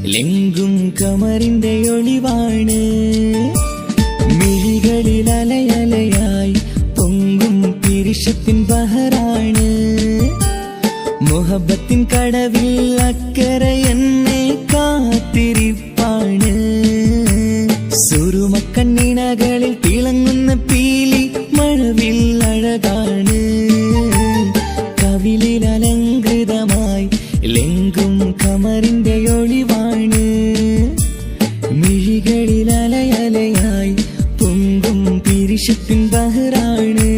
ലെങ്കും കമറിന്റെ ഒളിവാണ്. മിഴികളിൽ അലയലയായി പൊങ്കും പിരിശത്തിൻ ബഹറാണ്. മുഹബത്തിൻ കടവിൽ അക്കരെ എന്നെ കാത്തിരിപ്പാണ്. സുറുമക്കണ്ണിണകളിൽ തിളങ്ങുന്ന പീലി മഴവിൽ അഴകാണ്. കവിളിൽ അലങ്കൃതമായി ലെങ്കും കമറിന്റെ ഒളിവാണ്. മിഴികളിൽ അലയലയായി പൊങ്കും പിരിശത്തിൻ ബഹറാണ്.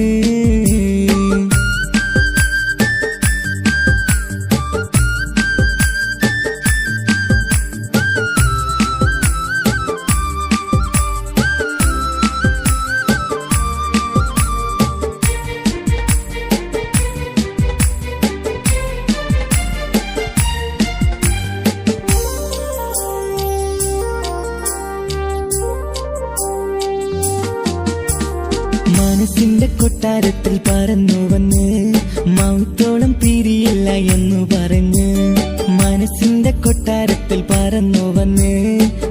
മനസ്സിന്റെ കൊട്ടാരത്തിൽ പറന്നു വന്ന് മൗത്തോളം പിരിയില്ല എന്നു പറഞ്ഞ്. മനസ്സിന്റെ കൊട്ടാരത്തിൽ പറന്നു വന്ന്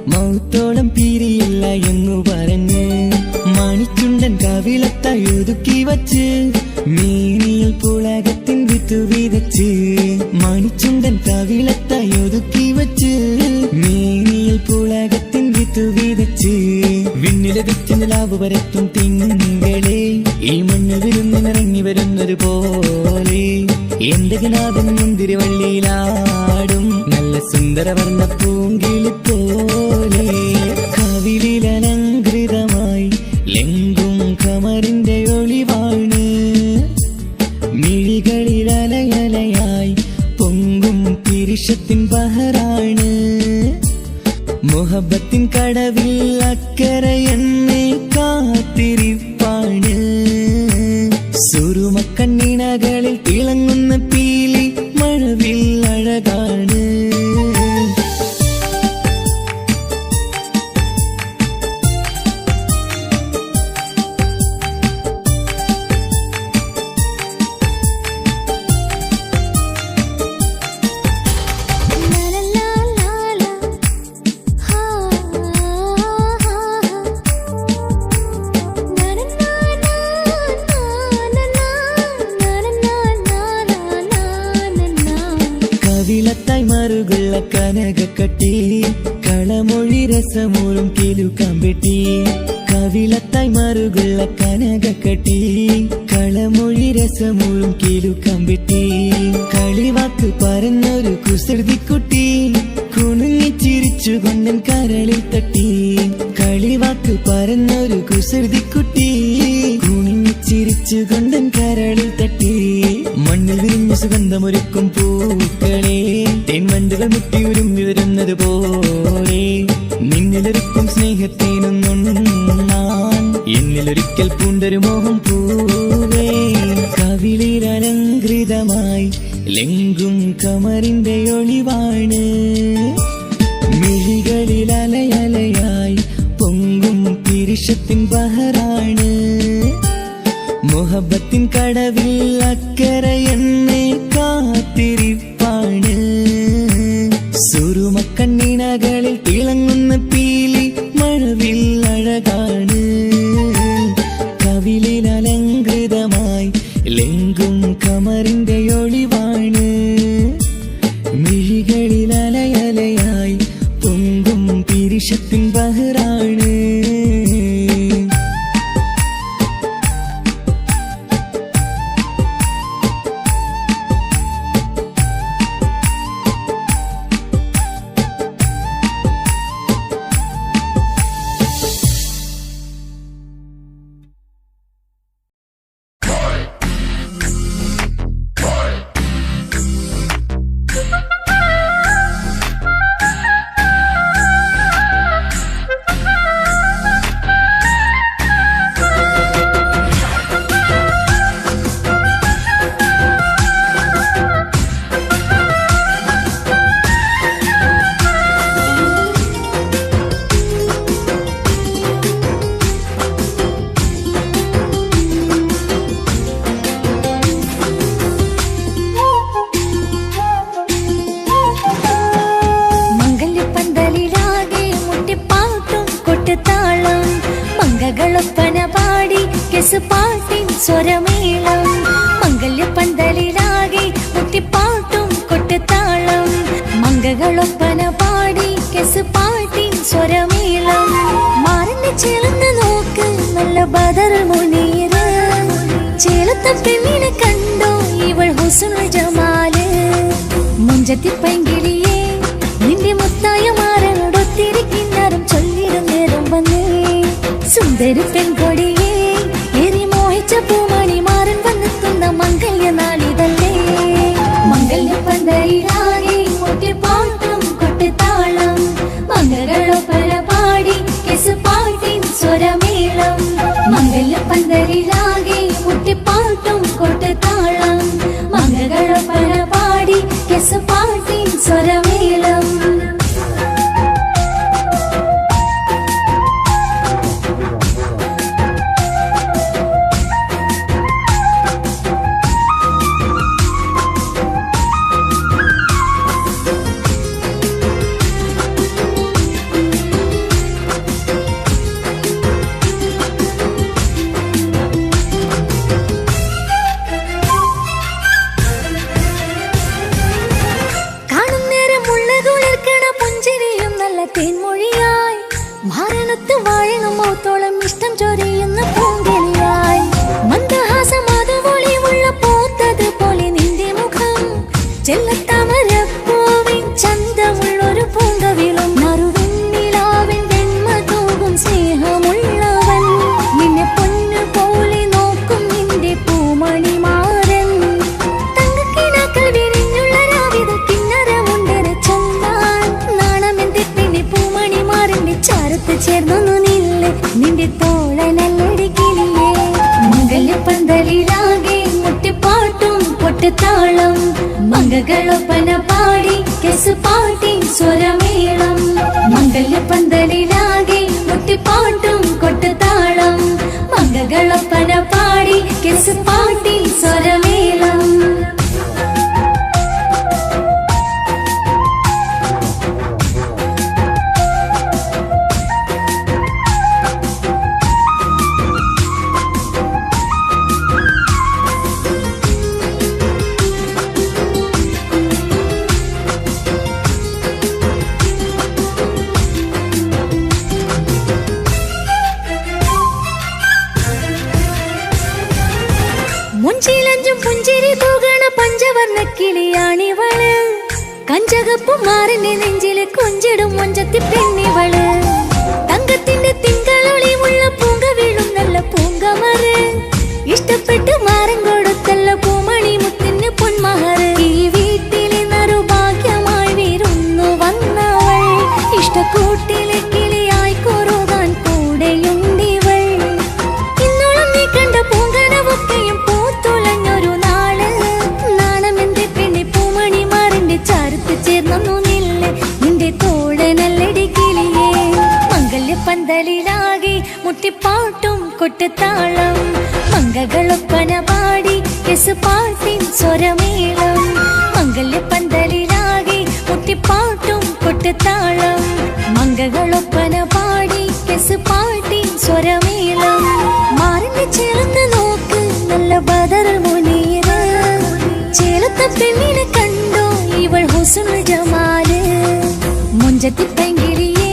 മൗത്തോളം പിരിയില്ല എന്നു പറഞ്ഞ്. മണിച്ചുണ്ടൻ കവിളത്തായി ഒതുക്കി വച്ച് മേനിയിൽ പുളകത്തിൻ വിത്തു വിതച്ച്. മണിച്ചുണ്ടൻ കവിളത്തായി ഒതുക്കി വച്ച് മേനിയിൽ പുളകത്തിൻ വിത്തു വിതച്ച്. വിണ്ണിലതിച്ച് നിലാവ് വരത്തും തിങ്കളെ ഈ മണ്ണിൽ വിരുന്നിനിറങ്ങി വരുന്നത് പോലെ. എന്റെ ഗനാഥൻ മുന്തിരിവള്ളിയിലാടും നല്ല സുന്ദരവർണ്ണ പൂങ്കിളി പോലെ. കവിളിൽ അലങ്കൃതമായി ലെങ്കും കമറിന്റെ ഒളിവാണ്. മിഴികളിൽ അലയലയായി പൊങ്കും പിരിശത്തിൻ ബഹറാണ്. മുഹബത്തിൻ കടവിൽ അക്കരെ എന്നെ കാത്തിരിപ്പാണ്. സുറുമക്കണ്ണിണകളിൽ തിളങ്ങുന്ന പീലി മഴവിൽ അഴകാണ്. കവിളത്തായി മറുകുള്ള കനകക്കട്ടി കളമൊഴി രസമൂറും കിലുക്കമ്പെട്ടി. കവിളത്തായി മറുകുള്ള കനകക്കട്ടി കളമൊഴി രസമൂറും കിലുക്കമ്പെട്ടി. കളിവാക്ക് പറഞ്ഞൊരു കുസൃതിക്കുട്ടി കുണുങ്ങിച്ചിരിച്ചു കൊണ്ടൻ കരളിൽ തട്ടി. കളിവാക്ക് പറഞ്ഞൊരു കുസൃതിക്കുട്ടി കുണുങ്ങിച്ചിരിച്ചു കൊണ്ടൻ കരളിൽ തട്ടി. മണ്ണിൽ വിരിഞ്ഞ സുഗന്ധമൊരുക്കും പൂക്കളെ തേൻവണ്ടുകൾ മുട്ടി ഉരുമ്മി വരുന്നത് പോലെ. നിന്നിലൊരുക്കും സ്നേഹത്തേനൊന്നുണ്ണാൻ എന്നിലൊരിക്കൽ പൂണ്ടൊരു മോഹം പൂവേ. കവിളിൽ അലങ്കൃതമായി ലെങ്കും കമറിന്റെ ഒളിവാണ്. മിഴികളിൽ അലയലയായി പൊങ്കും പിരിശത്തിൻ ബഹറാണ്. മുഹബത്തിൻ കടവിൽ അക്കരെ എന്നെ കാത്തിരിപ്പാണ്. സുറുമക്കണ്ണിണകളിൽ തിളങ്ങുന്ന പീലി മഴവിൽ അഴകാണ്. കവിളിൽ അലങ്കൃതമായി ലെങ്കും കമറിന്റെ ഒളിവാണ്. മിഴികളിൽ അലയലയായി പൊങ്കും പിരിശത്തിൻ ബഹറാണ്. കെസുപാട്ടിൻ സ്വരമേളം മംഗല്യപ്പന്തലിലാകെ മുട്ടിപ്പാട്ടും കൊട്ടുതാളം മംഗകളൊപ്പന പാടി കെസുപാട്ടിൻ സ്വരമേളം മാറിന്റെ ചേർന്ന് നോക്ക് നല്ല ബദറുൽ മുനീറ് ചേലത്ത പെണ്ണിനെ കണ്ടോ ഇവൾ ഹുസ്നുൽ ജമാല് മുഞ്ചത്തി പൈങ്കിളിയെ നിന്റെ മുത്തായ മാറനോടൊത്തിരിക്കുന്നറും ചൊല്ലിടും നേരം വന്നേ സുന്ദരി പെൺകൊടിയെ ഏറി മോഹിച്ച പൂമണി മാറൻ വന്നെത്തുന്ന മംഗല്യ നാളിതല്ലേ മംഗല്യപ്പന്തലിലാകെ മുട്ടിപ്പാട്ടും കൊട്ടുതാളം മംഗളൊപ്പന പാടി കെസുപാട്ടിൻ സ്വരമേളം മംഗല്യപ്പന്തലിലാകെ മുട്ടിപ്പാട്ടും കൊട്ടുതാളം മംഗളൊപ്പന പാടി കെസുപാട്ടിൻ സ്വരമേളം തേൻമൊഴിയായി മാരണത്ത് വാഴണമോത്തോളം ഇഷ്ടം ചൊരിയുന്ന പൂങ്കിളിയായി മന്ദഹാസമാതുവൊളിവുള്ള പോത്തത് പോലെ നിന്റെ മുഖം ചെല്ലത്താമരപ്പൂവിൻ ചന്തമുള്ളൊരു പൂങ്കവിളും മറുവെണ്ണിലാവിൻ വെണ്മ തൂകും സ്നേഹമുള്ളവൻ നിന്നെ പൊന്നു പോലെ നോക്കും നിന്റെ പൂമണി മാറൻ തങ്കക്കിനാക്കൾ വിരിഞ്ഞുള്ള രാവിത കിന്നരമുണ്ടര ചൊല്ലാൻ നാണമെന്റെ പൂമണി മാറിന്റെ ചാരത്ത് ചേർന്നു നില്ലേ നിന്റെ തോളനല്ലടിക്കിളിയേ മംഗല്യപ്പന്തലിലാകെ മുട്ടിപ്പാട്ടും കൊട്ടുതാളം മംഗകളൊപ്പന പാടി കെസുപാട്ടിൻ സ്വരമേളം മംഗല്യപ്പന്തലിലാകെ മുട്ടിപ്പാട്ടും കൊട്ടുതാളം മംഗകളൊപ്പന പാടി കെസുപാട്ടിൻ സ്വരമേളം മുഞ്ചിലഞ്ചും പുഞ്ചിരി തൂകണ പഞ്ചവർണ്ണ കിളിയാണിവള് കഞ്ചകപ്പും മാറിന്റെ നെഞ്ചില് കൊഞ്ചിടും മൊഞ്ചത്തി പെണ്ണിവള് തങ്കത്തിന്റെ തിങ്കളൊളിവുള്ള പൂങ്ക വീഴും നല്ല പൂങ്കമറ് ഇഷ്ടപ്പെട്ട് മാറൻ കൊടുത്തല്ല പൂമണി മുത്തിന് പൊന്മഹറ് ഈ വീട്ടിലെ നറുഭാഗ്യമായി വീരുന്നു വന്നവൾ ഇഷ്ടക്കൂട്ടിലെ കിളിയായി കൊറുകാൻ കൂടെയുണ്ടിവൾ ഇന്നോളം നീ കണ്ട പൂങ്കനവൊക്കെയും പൂത്തുളഞ്ഞൊരു നാള് നാണമെന്റെ പെണ്ണി പൂമണി മാറിന്റെ ചാരത്ത് ചേർന്നു നില്ലേ നിന്റെ തോഴനല്ലടി കിളിയേ മംഗല്യപ്പന്തലിലാകെ മുട്ടിപ്പാട്ടും കൊട്ടുതാളം മംഗകളൊപ്പന പാടി കെസുപാട്ടിൻ സ്വരമേളം മംഗല്യപ്പന്തലിലാകെ മുട്ടിപ്പാട്ടും കൊട്ടുതാളം മംഗകളൊപ്പന പാടി കെസുപാട്ടിൻ സ്വരമേളം മാറിന്റെ ചേർന്ന് നോക്ക് നല്ല ബദറുൽ മുനീറ് ചേലത്ത പെണ്ണിനെ കണ്ടോ ഇവൾ ഹുസ്നുൽ ജമാല് മുഞ്ചത്തി പൈങ്കിളിയെ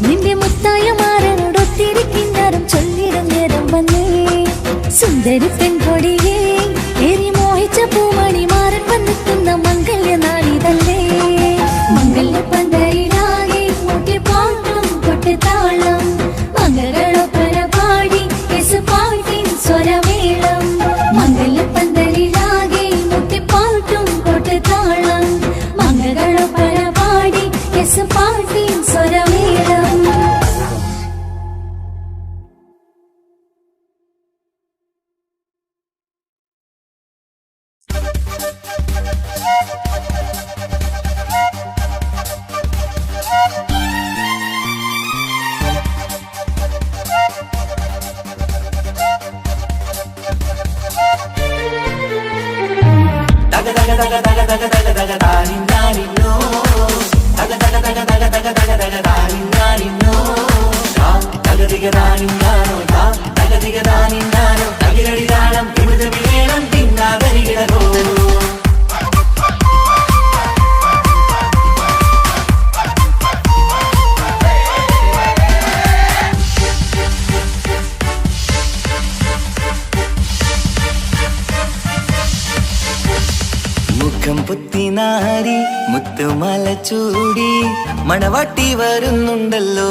നിന്റെ മുത്തായ മാറനോടൊത്തിരിക്കുന്നറും ചൊല്ലിടും നേരം വന്നേ സുന്ദരി പെൺകൊടിയെ ഏറി മോഹിച്ച പൂമണി മാറൻ വന്നെത്തുന്ന മംഗല്യ നാളിതല്ലേ മംഗല്യപ്പന്തലിലാകെ മുട്ടിപ്പാട്ടും കൊട്ടുതാളം മംഗളൊപ്പന പാടി കെസുപാട്ടിൻ സ്വരമേളം മംഗല്യപ്പന്തലിലാകെ മുട്ടിപ്പാട്ടും കൊട്ടുതാളം മംഗളൊപ്പന പാടി കെസുപാട്ടിൻ സ്വരമേളം Daga diga da ni nano, കെട്ടിയാരി മുത്തുമല ചൂടി മണവാട്ടി വരുന്നുണ്ടല്ലോ.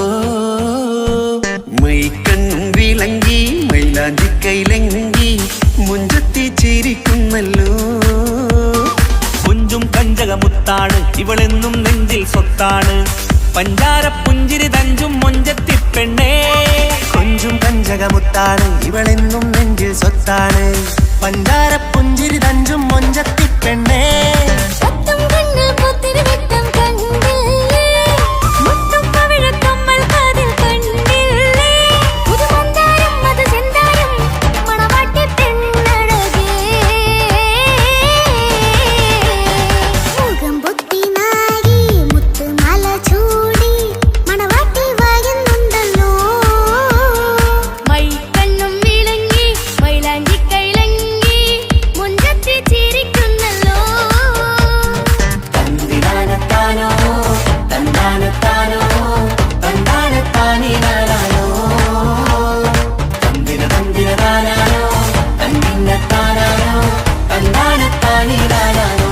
മൈക്കണ്ണും വിളങ്ങി മൈലാഞ്ചി കൈലങ്ങി മുഞ്ചത്തി ചിരിക്കുന്നല്ലോ. കുഞ്ചും കഞ്ചകമുത്താണ് ഇവളെന്നും നെഞ്ചിൽ സ്വത്താണ്. പഞ്ചാര പുഞ്ചിരി തഞ്ചും മൊഞ്ചത്തി പെണ്ണേ. കൊഞ്ചും കഞ്ചകമുത്താണ് ഇവളെന്നും നെഞ്ചിൽ സ്വത്താണ്. പഞ്ചാര പുഞ്ചിരി തഞ്ചും മൊഞ്ചത്തി പെണ്ണേ. സത്തം കണ്ണിൽ പുത്തിരി വെട്ടം കണ്ടില്ലേ, മുത്തും പവിഴക്കമ്മൽ കാതിൽ കണ്ടില്ലേ, പുതുമന്ദാരം മധുചന്ദനം മണവാട്ടി പെണ്ണഴകേ. മുഖം പൊത്തി നാരി മുത്തുമാല ചൂടി മണവാട്ടി വരുന്നുണ്ടല്ലോ. മൈക്കണ്ണും വിളങ്ങി മൈലാഞ്ചി കൈലങ്ങി മുഞ്ചത്തി ചിരിക്കുന്നല്ലോ. തന്തിനാനത്താനോ തന്താനത്താനോ തന്താനത്താനിനാനോ തന്തിന തന്തിനാനോ തന്നിന്നത്താനോ തന്താനത്താനിനാനോ.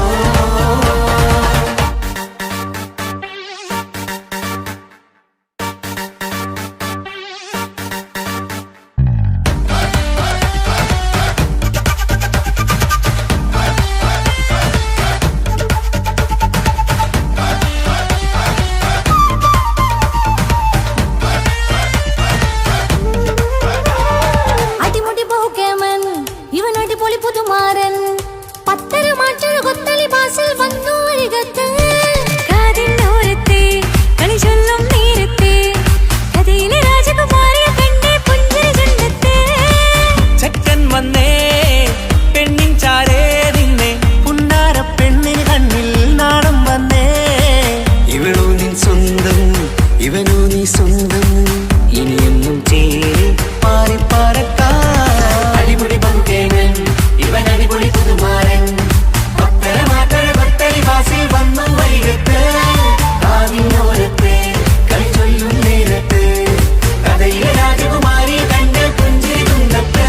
അടിമുടി പോകേമൻ ഇവൻ അടിപൊളി പുതുമാരൻ. പത്തര മാറ്റൊരു കൊത്തലി ബാസിൽ വന്നു അരികത്ത്. കാതിന്നോരത്തെ കളി ചൊല്ലും നേരത്തെ കഥയിലെ രാജകുമാരിയെ കണ്ടേ പുഞ്ചിരി ചുണ്ടത്തെ. ചെക്കൻ വന്നേ പെണ്ണിൻ ചാരേ നിന്നെ. പുന്നാര പെണ്ണിന് കണ്ണിൽ നാണം വന്നേ. ഇവളോ നിൻ സ്വന്തം ഇവനോ നീ സ്വന്തം. ഇനിയൊന്നും ചേരി പാറി പറക്കാൻ അടിപൊളി പങ്കേനൻ ഇവൻ അടിപൊളി പുതുമാരൻ. പത്തര മാറ്റര പത്തരി വാസിൽ വന്നു വൈകത്ത്. കാവിനോരത്ത് കളി ചൊല്ലും നേരത്ത് കഥയിലെ രാജകുമാരി കണ്ട് പുഞ്ചിരി തുണ്ടത്ത്.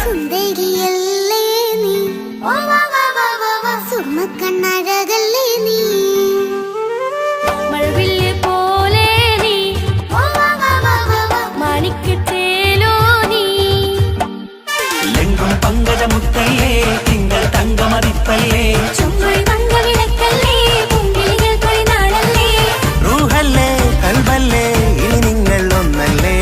സുന്ദരിയല്ലേ നീ, സുർമ്മക്കണ്ണഴകല്ലേ നീ, മഴവില്ല് പോലെ നീ, മാണിക്കത്തേലോ നീ. ലെങ്കും പങ്കജമുത്തല്ലേ തിങ്കൾ തങ്കമതിപ്പല്ലേ. ചുമ്മായി വന്ന വിളക്കല്ലേ, പൂങ്കിളികൾ തൊഴിനാളല്ലേ. റൂഹല്ലേ കൽബല്ലേ ഇനി നിങ്ങൾ ഒന്നല്ലേ.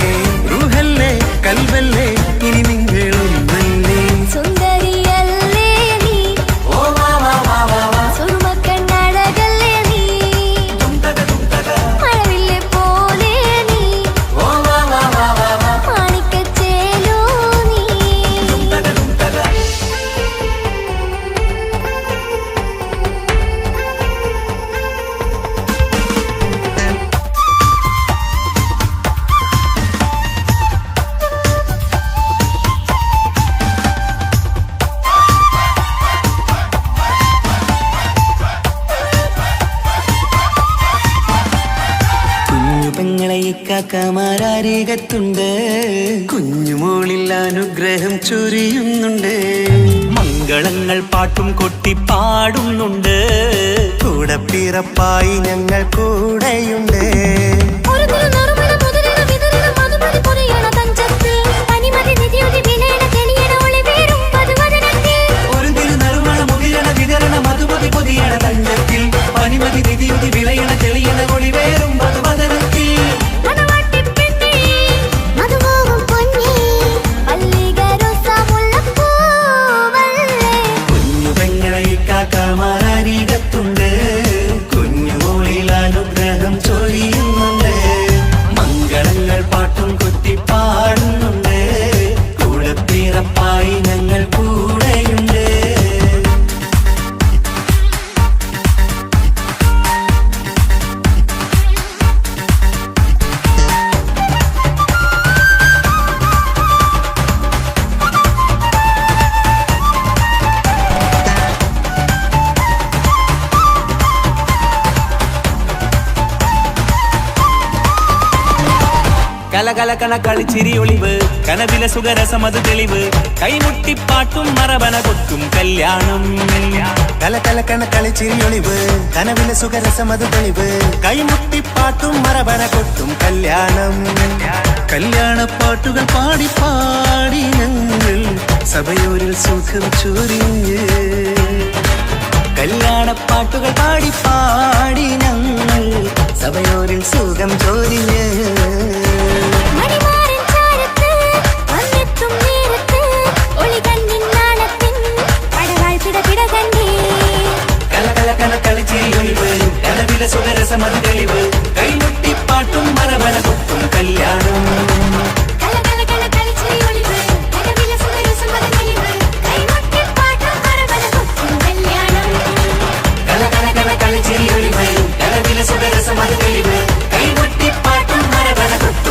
റൂഹല്ലേ കൽബല്ലേ ഇനി നിങ്ങൾ ഒന്നല്ലേ. സുന്ദരിയല്ലേ നീ, സുർമ്മക്കണ്ണഴകല്ലേ നീ, മഴവില്ല് പോലെ നീ, മാണിക്കച്ചേലോ നീ. കുഞ്ഞു പെങ്ങളെ ഇക്കാക്കമാരരികത്തുണ്ട്. കുഞ്ഞുമോളിൽ അനുഗ്രഹം ചൊരിയുന്നുണ്ട്. മംഗളങ്ങൾ പാട്ടും കൊട്ടി പാടുന്നുണ്ട്. കൂടെ പിറപ്പായി ഞങ്ങൾ കൂടെയുണ്ട്. ഒരു തിരുനറുമണ മുതിരണ വിതരണ മധുമതി പൊതിയണ തഞ്ചത്ത്. പനിമതി നിധിയുതി വിനയണ തെളിയണ ഒളിവേറും പതുവദനത്തിൽ. ഒരു തിരുനറുമണ മുതിരണ വിതരണ മധുമതി പൊതിയണ തഞ്ചത്തിൽ. പനിമതി നിധിയുതി വിളയണ തെളിയണ ഒളിവേറും മധുവദനത്തിൽ. മണവാട്ടി പെണ്ണേ, മധുപോകും പൊന്നേ, മല്ലിക റോസ മുല്ലപ്പൂവല്ലേ. കുഞ്ഞു പെങ്ങളെ ഇക്കാക്കമാരരികത്തുണ്ട്. കുഞ്ഞുമോളിൽ അനുഗ്രഹം ചൊരിയുന്നു. കലകലക്കണ കളിച്ചിരി ഒളിവ് കനവിലെ സുഖരസമത് തെളിവ് കൈമുട്ടിപ്പാട്ടും മറവന കൊട്ടും കല്യാണം കലകലക്കണ കളിച്ചിരിയൊളിവ് കനവിലെ സുഖരസമത് തെളിവ് കൈമുട്ടിപ്പാട്ടും മറവന കൊട്ടും കല്യാണം കല്യാണപ്പാട്ടുകൾ പാടി പാടി ഞങ്ങൾ സഭയോരിൽ സുഖം ചൊരിഞ്ഞ് കല്യാണപ്പാട്ടുകൾ പാടി പാടി ഞങ്ങൾ സഭയോരിൽ സുഖം ചൊരിഞ്ഞ് മണിമാരൻ ചാരത്ത് വന്നെത്തും നേരത്ത് ഒളികണ്ണിൻ നാണത്തിൻ പടവാൾ പിടപിട കണ്ടേ കലകലക്കണ കളിച്ചിരി ഒളിവ് കനവിലെ സുഖരസമത് തെളിവ് കൈമുട്ടിപ്പാട്ടും മറവന കൊട്ടും കല്യാണം കലകലകല കളിച്ചിരി ഒളിവ് കനവിലെ സുഖരസമത് തെളിവ് കൈമുട്ടിപ്പാട്ടും മറവന കൊട്ടും കല്യാണം കലകലക്കണ കളിച്ചിരി ഒളിവ് കനവിലെ സുഖരസമത് തെളിവ് കൈമുട്ടിപ്പാട്ടും മറവന കൊട്ടും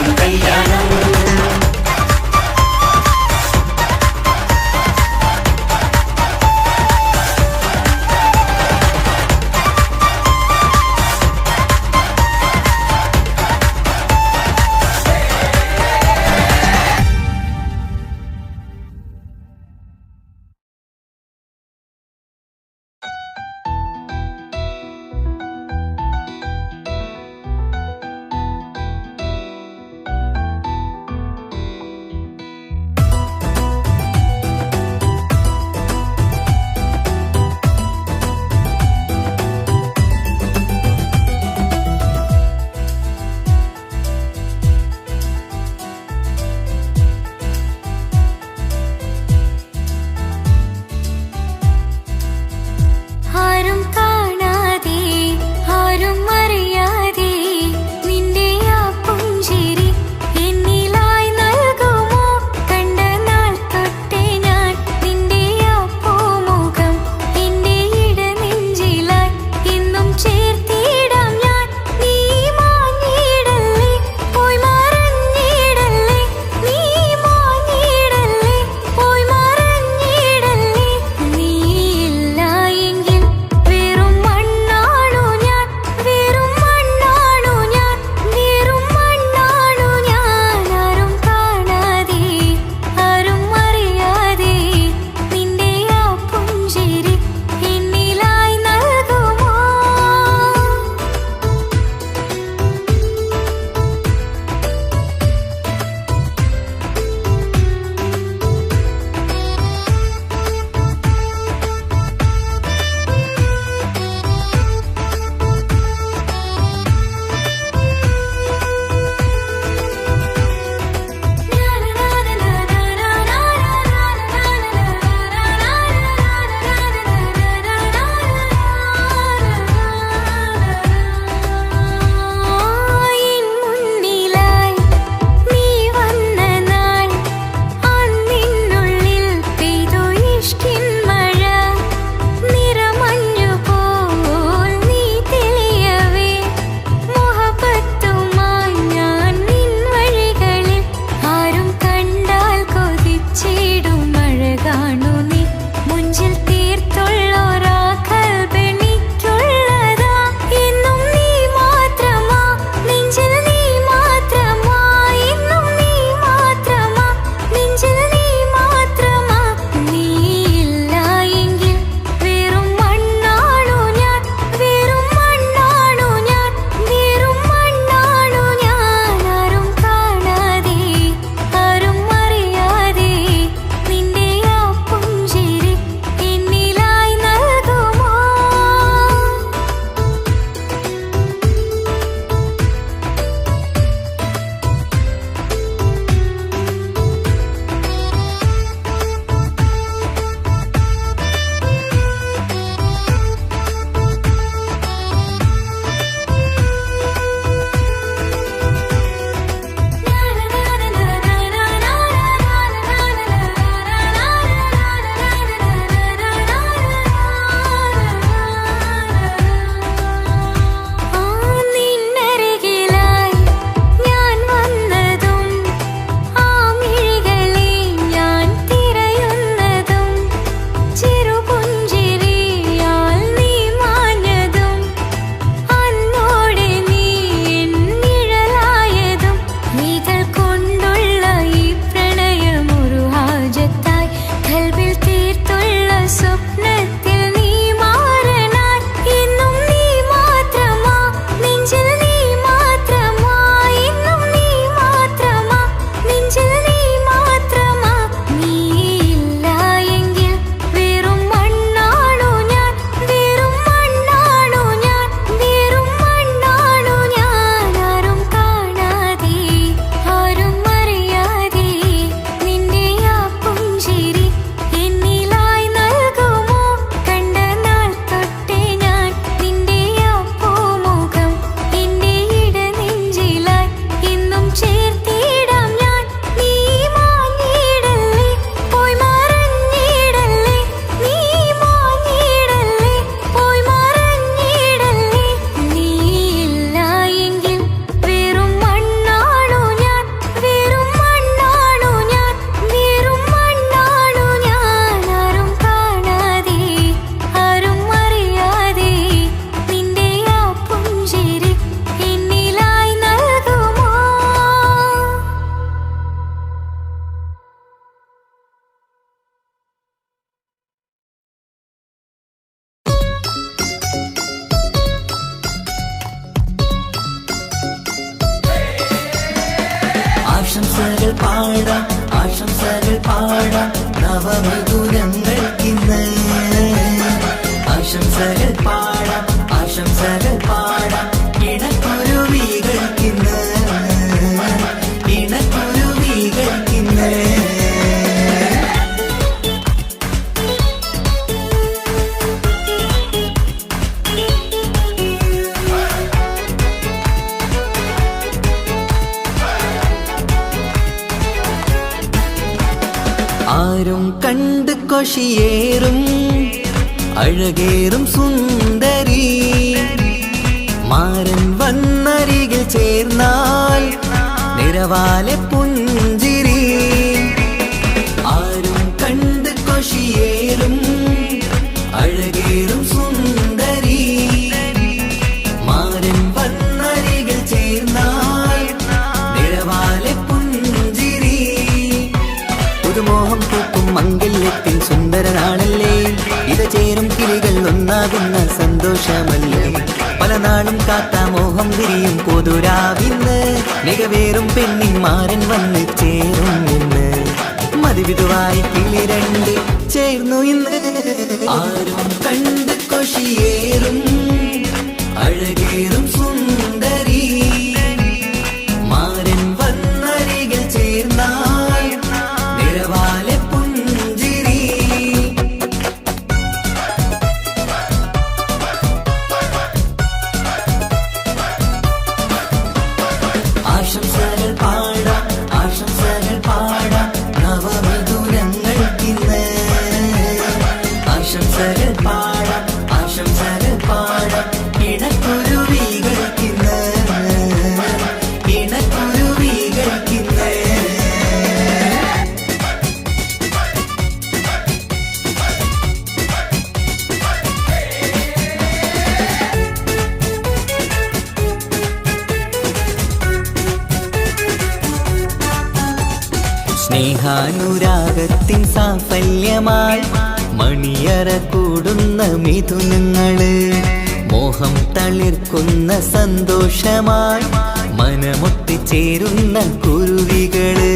പാടാം ആശംസകൾ പാടാം നവമിഥുനങ്ങൾക്കിന്ന് ആശംസകൾ പാടാം ആശംസകൾ പാടാം ഇണക്കുരുവികൾക്കിന്ന് ഇണക്കുരുവികൾക്കിന്ന് ആരും കണ്ട് കൊഷിയേറും അഴകേറും സുന്ദരി മാരൻ വന്നരികിൽ ചേർന്നാൽ നിറവാലെ പുഞ്ചിരി ആരും കണ്ട് കൊഷിയേറും അഴകേറും സുന്ദരി മാരൻ വന്നരികിൽ ചേർന്നാൽ നിറവാലെ പുഞ്ചിരി പുതുമോഹം പൂക്കും മംഗല്യത്തിൻ സുന്ദരനാണല്ലേ ഇത് ചേരും കിളികൾ ഒന്നാകുന്ന സന്തോഷമല്ലേ പല നാളും കാത്ത മോഹം വിരിയും പൊതുരാവിന്ന് മികവേറും പെണ്ണിന്മാരൻ വന്ന് ചേരും ഇന്ന് മതിവിധുവായി കിളി രണ്ട് ചേർന്നു ഇന്ന് ആരും കണ്ട് കൊഷിയേറും അഴകേറും സുന്ദരി മാരൻ വന്നരികിൽ ചേർന്നാൽ നിറവാലെ പുഞ്ചിരി ആശംസകൾ പാടാം ആശംസകൾ പാടാം നവമിഥുനങ്ങൾക്കിന്ന് ആശംസകൾ പാടാം ആശംസകൾ പാടാം ഇണക്കുരുവികൾക്കിന്ന് ഇണക്കുരുവികൾക്കിന്ന് സ്നേഹാനുരാഗത്തിൻ സാഫല്യമായി മണിയറ കൂടുന്ന മിഥുനങ്ങള് മോഹം തളിർക്കുന്ന സന്തോഷമായി മനമൊത്തിച്ചേരുന്ന കുരുവികള്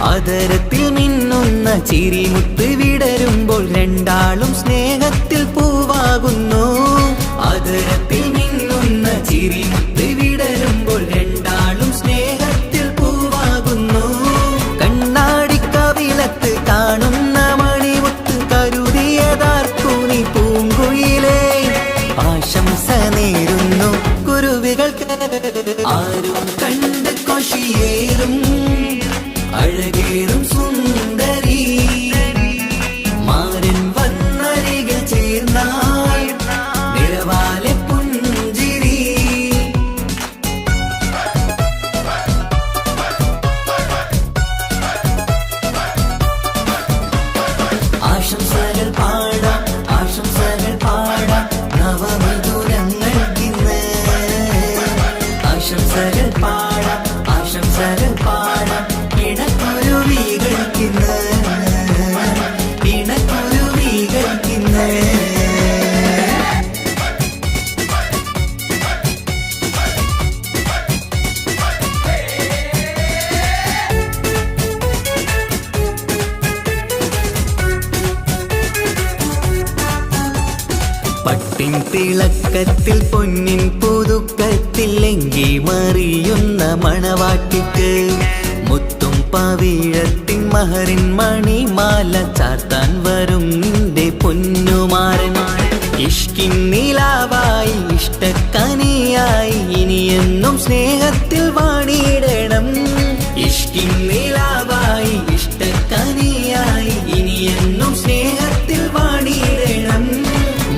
അതരത്തിൽ മിന്നുന്ന ചിരിമുത്ത് വിടരുമ്പോൾ രണ്ടാളും സ്നേഹത്തിൽ പൂവാകുന്നു അതരത്തിൽ മിന്നുന്ന ചിരിമുത്ത് വിടരുമ്പോൾ രണ്ടാളും സ്നേഹത്തിൽ പൂവാകുന്നു കണ്ണാടിക്കവിളത്ത് കാണുന്ന മണിമുത്ത് കരുതിയതാർക്കൂനി പൂങ്കുയിലേ ആശംസ നേരുന്നു കുരുവികൾക്ക് ആരും കണ്ട് കൊഷിയേറും അഴകേറും സുന്ദരി മാരൻ വന്നരികിൽ ചേർന്നാൽ നിറവാലെ പുഞ്ചിരി ആശംസകൾ പാടാം ആശംസകൾ പാടാം നവമിഥുനങ്ങൾക്കിന്ന് ആശംസകൾ പാടാം ആശംസകൾ പാടാം ഇണക്കുരുവികൾക്കിന്ന് ഇണക്കുരുവികൾക്കിന്ന് പട്ടിൻ തിളക്കത്തിൽ പൊന്നിൻ പുതുക്കത്തിൽ എങ്കി മറിയുന്ന മണവാട്ടിക്ക് മുത്തും പവിഴത്തിൻ മഹറിൻ മണിമാല ചാർത്താൻ വരും നിന്റെ പൊന്നുമാരൻ ഇഷ്കിൻ നിലാവായി ഇഷ്ടക്കനിയായി ഇനിയെന്നും സ്നേഹത്തിൽ വാണിയിടണം ഇഷ്കിൻ നിലാവായി ഇഷ്ടക്കനിയായി ഇനിയെന്നും സ്നേഹത്തിൽ വാണിയിടണം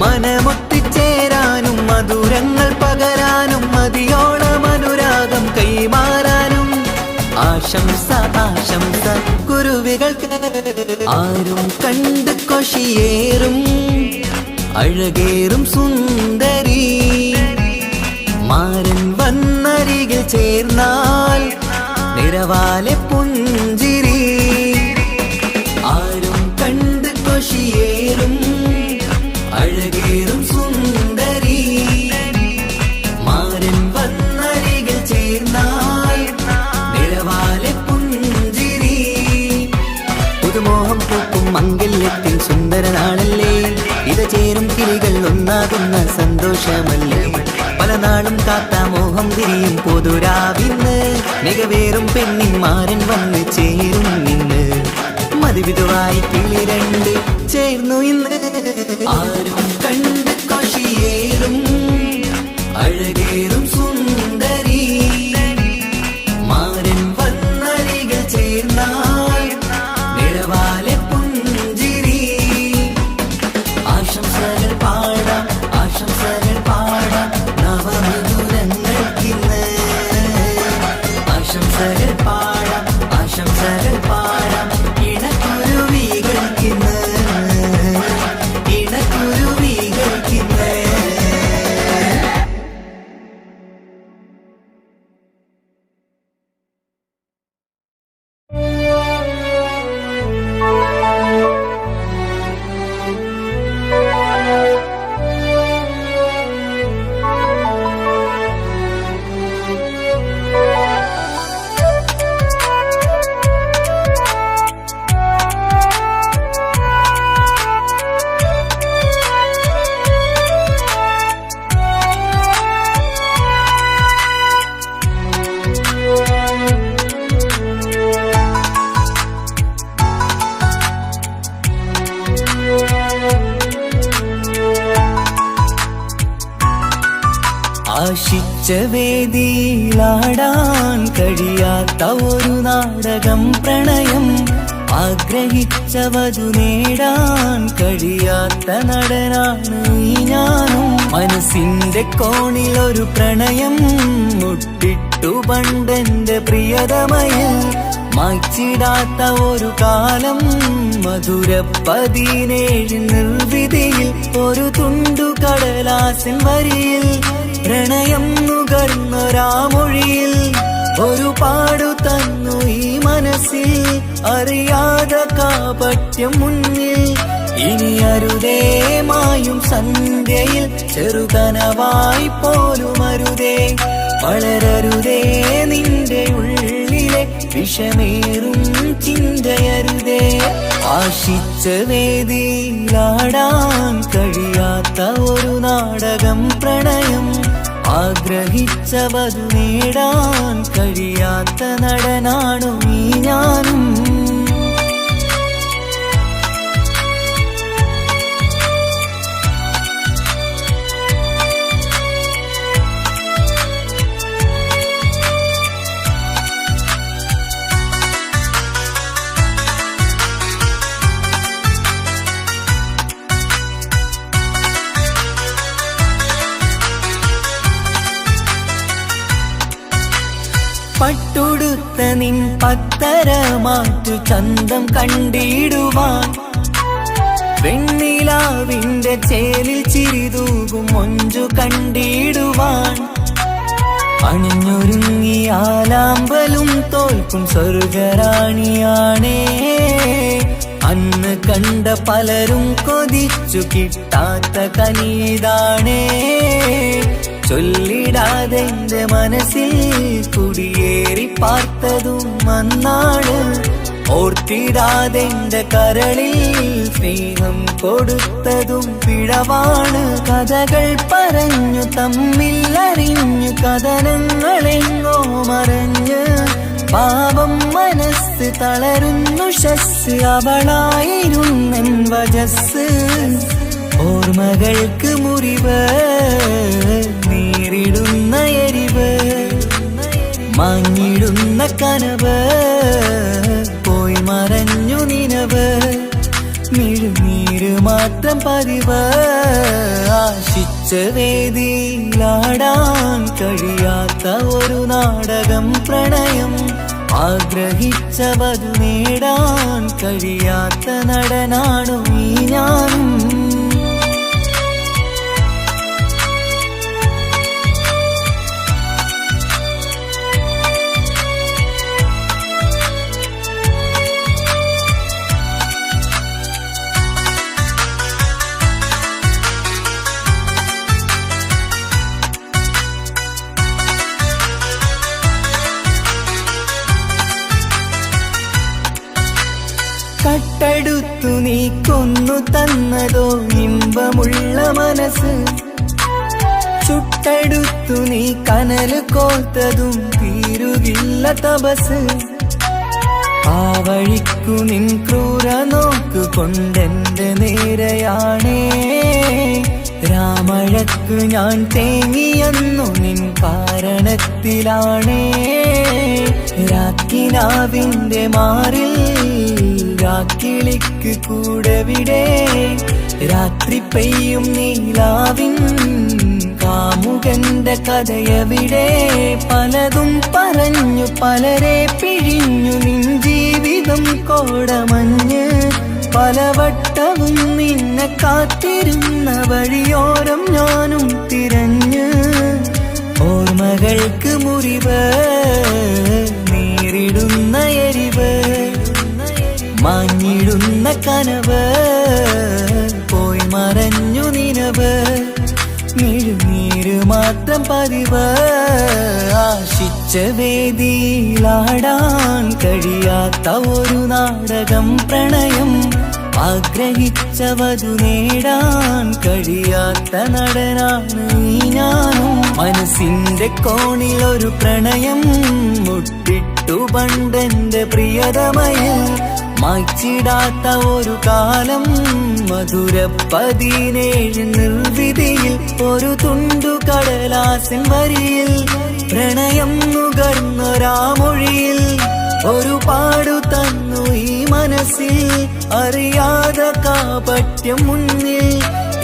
മനമൊത്തിച്ചേരാനും മധുരങ്ങൾ പകരാനും മതിയോളം അനുരാഗം കൈമാറാനും ആശംസ ആശംസ കുരുവികൾക്ക് ആരും കണ്ട് കൊഷിയേറും അഴകേറും സുന്ദരി മാരൻ വന്നരികിൽ ചേർന്നാൽ നിറവാലെ പുഞ്ചിരി ആരും കണ്ട് കൊഷിയേറും അഴകേറും സുന്ദരി മാരൻ വന്നരികിൽ ചേർന്നാൽ നിറവാലെ പുഞ്ചിരി സുന്ദര നാളല്ലേ ഇത് ചേരും കിളികൾ ഒന്നാകുന്ന സന്തോഷമല്ലേ പല നാളും കാത്ത മോഹം തിരിയും പൊതുരാവിന്ന് മികവേറും പെണ്ണിന്മാരൻ വന്ന് ചേരും നിന്ന് മതിവിധുവായി കിളി രണ്ട് ചേർന്നു ഇന്ന് ആരും കണ്ട് കൊഷിയേറും അഴകേറും സുന്ദരി മാരൻ വന്നരികൾ ചേർന്നാൽ നിഴവാലെ പുഞ്ചിരി ആശംസകൾ പാടാം നവമധുരങ്ങൾക്കിന്ന് ആശംസകൾ പാടാം ഇണക്കുരുവികൾക്കിന്ന് ആശിച്ച വേദിയിലാടാൻ കഴിയാത്ത ഒരു നാടകം പ്രണയം ആഗ്രഹിച്ച വധു നേടാൻ കഴിയാത്ത നടനാണ് ഈ ഞാനും മനസ്സിന്റെ കോണിൽ ഒരു പ്രണയം മുട്ടിട്ടു പണ്ടെന്റെ പ്രിയതമയിൽ മായ്ച്ചിടാത്ത ഒരു കാലം മധുര 17 നിർവിധിയിൽ ഒരു തുണ്ടു കടലാസിൻ വരിയിൽ പ്രണയം നുകർന്നൊരാമൊഴിയിൽ ഒരു പാടു തന്നു ഈ മനസ്സിൽ അറിയാതെ കാപട്യം മുന്നിൽ ഇനി അരുതേ മായും സന്ധ്യയിൽ ചെറുകനവായി പോലും അരുതേ വളരരുതേ നിന്റെ ഉള്ളിലെ വിഷമേറും ചിന്തയരുതേ ആശിച്ച വേദിയിലാടാൻ കഴിയാത്ത ഒരു നാടകം പ്രണയം ആഗ്രഹിച്ച വധു നേടാൻ കഴിയാത്ത നടനാണു ഈ ഞാനും പട്ടുടുത്ത നിൻ പത്തരമാറ്റു ചന്തം കണ്ടിടുവാൻ വെണ്ണിലാവിന്റെ ചേലിൽ ചിരിതൂകും മൊഞ്ചു കണ്ടിടുവാൻ അണിഞ്ഞൊരുങ്ങിയാലാമ്പലും തോൽക്കും സ്വർഗറാണിയാണേ അന്ന് കണ്ട പലരും കൊതിച്ചു കിട്ടാത്ത കനീതാണേ ചൊല്ലിടാതെ എന്റെ മനസ്സിൽ കുടിയേറി പാർത്തതും അന്നാണ് ഓർത്തിടാതെ എന്റെ കരളിൽ സ്നേഹം കൊടുത്തതും പിഴവാണ് കഥകൾ പറഞ്ഞു തമ്മിൽ അറിഞ്ഞു കഥനങ്ങളെങ്ങോ മറഞ്ഞ് പാപം മനസ്സ് തളരുന്നു ശസ് അവളായിരുന്നെൻ വജസ് ഓർമ്മകൾക്ക് മുറിവ് നേരിടുന്ന എരിവ് മാഞ്ഞിടുന്ന കനവ് പോയി മറഞ്ഞു നിനവ് മിഴുനീര് മാത്രം പതിവ് ആശിച്ച വേദിയിലാടാൻ കഴിയാത്ത ഒരു നാടകം പ്രണയം ആഗ്രഹിച്ച വധു നേടാൻ കഴിയാത്ത നടനാണു ഈ ഞാനും കട്ടെടുത്തു നീ കൊന്നു തന്നതോ ഇമ്പമുള്ള മനസ്സ്, ചുട്ടെടുത്തു നീ കനല് കോർത്തതും തീരുകില്ല തപസ്. ആ വഴിക്കു നിൻ ക്രൂര നോക്കു കൊണ്ടെന്റെ നേരെയാണേ, രാമഴക്കു ഞാൻ തേങ്ങിയെന്നു നിൻ കാരണത്തിലാണേ. രാക്കിനാവിന്റെ മാറിൽ രാക്കിളിക്ക് കൂടെവിടെ, രാത്രി പെയ്യും നീലാവിൻ കാമുകന്റെ കഥയവിടെ. പലതും പറഞ്ഞു പലരെ പിഴിഞ്ഞു നിൻ ജീവിതം കോടമഞ്ഞ്, പലവട്ടവും നിന്നെ കാത്തിരുന്ന വഴിയോരം ഞാനും തിരഞ്ഞ്. ഓർമ്മകൾക്ക് മുറിവ് നേരിടുന്ന എരിവ്, മാഞ്ഞിടുന്ന കനവ് പോയി മറഞ്ഞു നിനവ്. മിഴുനീര് മാത്രം പതിവ്, ആശിച്ച വേദിയിലാടാൻ കഴിയാത്ത ഒരു നാടകം പ്രണയം. ആഗ്രഹിച്ചവതു നേടാൻ കഴിയാത്ത നടനാണ് ഈ ഞാനും. മനസ്സിന്റെ കോണിൽ ഒരു പ്രണയം മുട്ടിട്ടു പണ്ടെന്റെ പ്രിയതമയിൽ, മായ്ച്ചിടാത്ത ഒരു കാലം മധുര 17 നിർവിധിയിൽ. ഒരു തുണ്ടു കടലാസിൻ വരിയിൽ പ്രണയം നുകർന്നൊരാമൊഴിയിൽ, ഒരു പാടു തന്നു ഈ മനസ്സിൽ അറിയാതെ കാപട്യം മുന്നിൽ.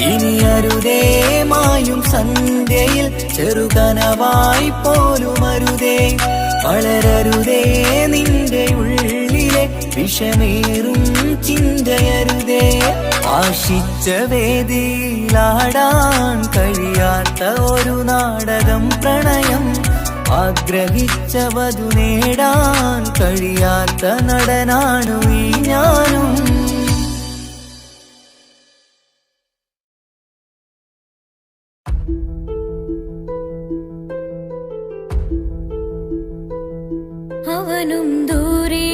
ഇനി അരുതേ മായും സന്ധ്യയിൽ ചെറുകനവായി പോലും അരുതേ, വളരരുതേ നിന്റെ ഉള്ളിലെ വിഷമേറും ചിന്തയരുതേ. ആശിച്ച വേദിയിലാടാൻ കഴിയാത്ത ഒരു നാടകം പ്രണയം, ആഗ്രഹിച്ചവതു നേടാൻ കഴിയാത്ത നടനാണു ഈ ഞാനും. അവനും ദൂരെ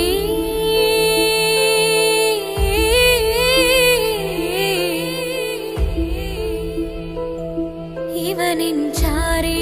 ഇവനിൻ ചാരേ,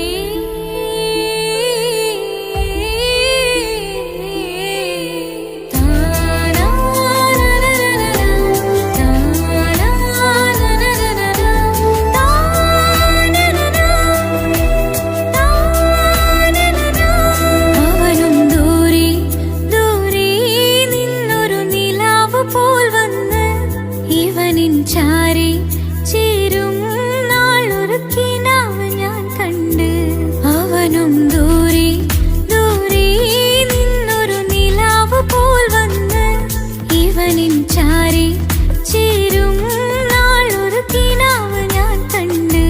ചാരി ചേരും നാളൊരു കിനാവ് ഞാൻ കണ്ട്. അവനും ദൂരെ ദൂരെ നിന്നൊരു നിലാവ് പോൽ വന്ന്, ഇവനിൻ ചാരി ചേരും നാളൊരു കിനാവ് ഞാൻ കണ്ട്.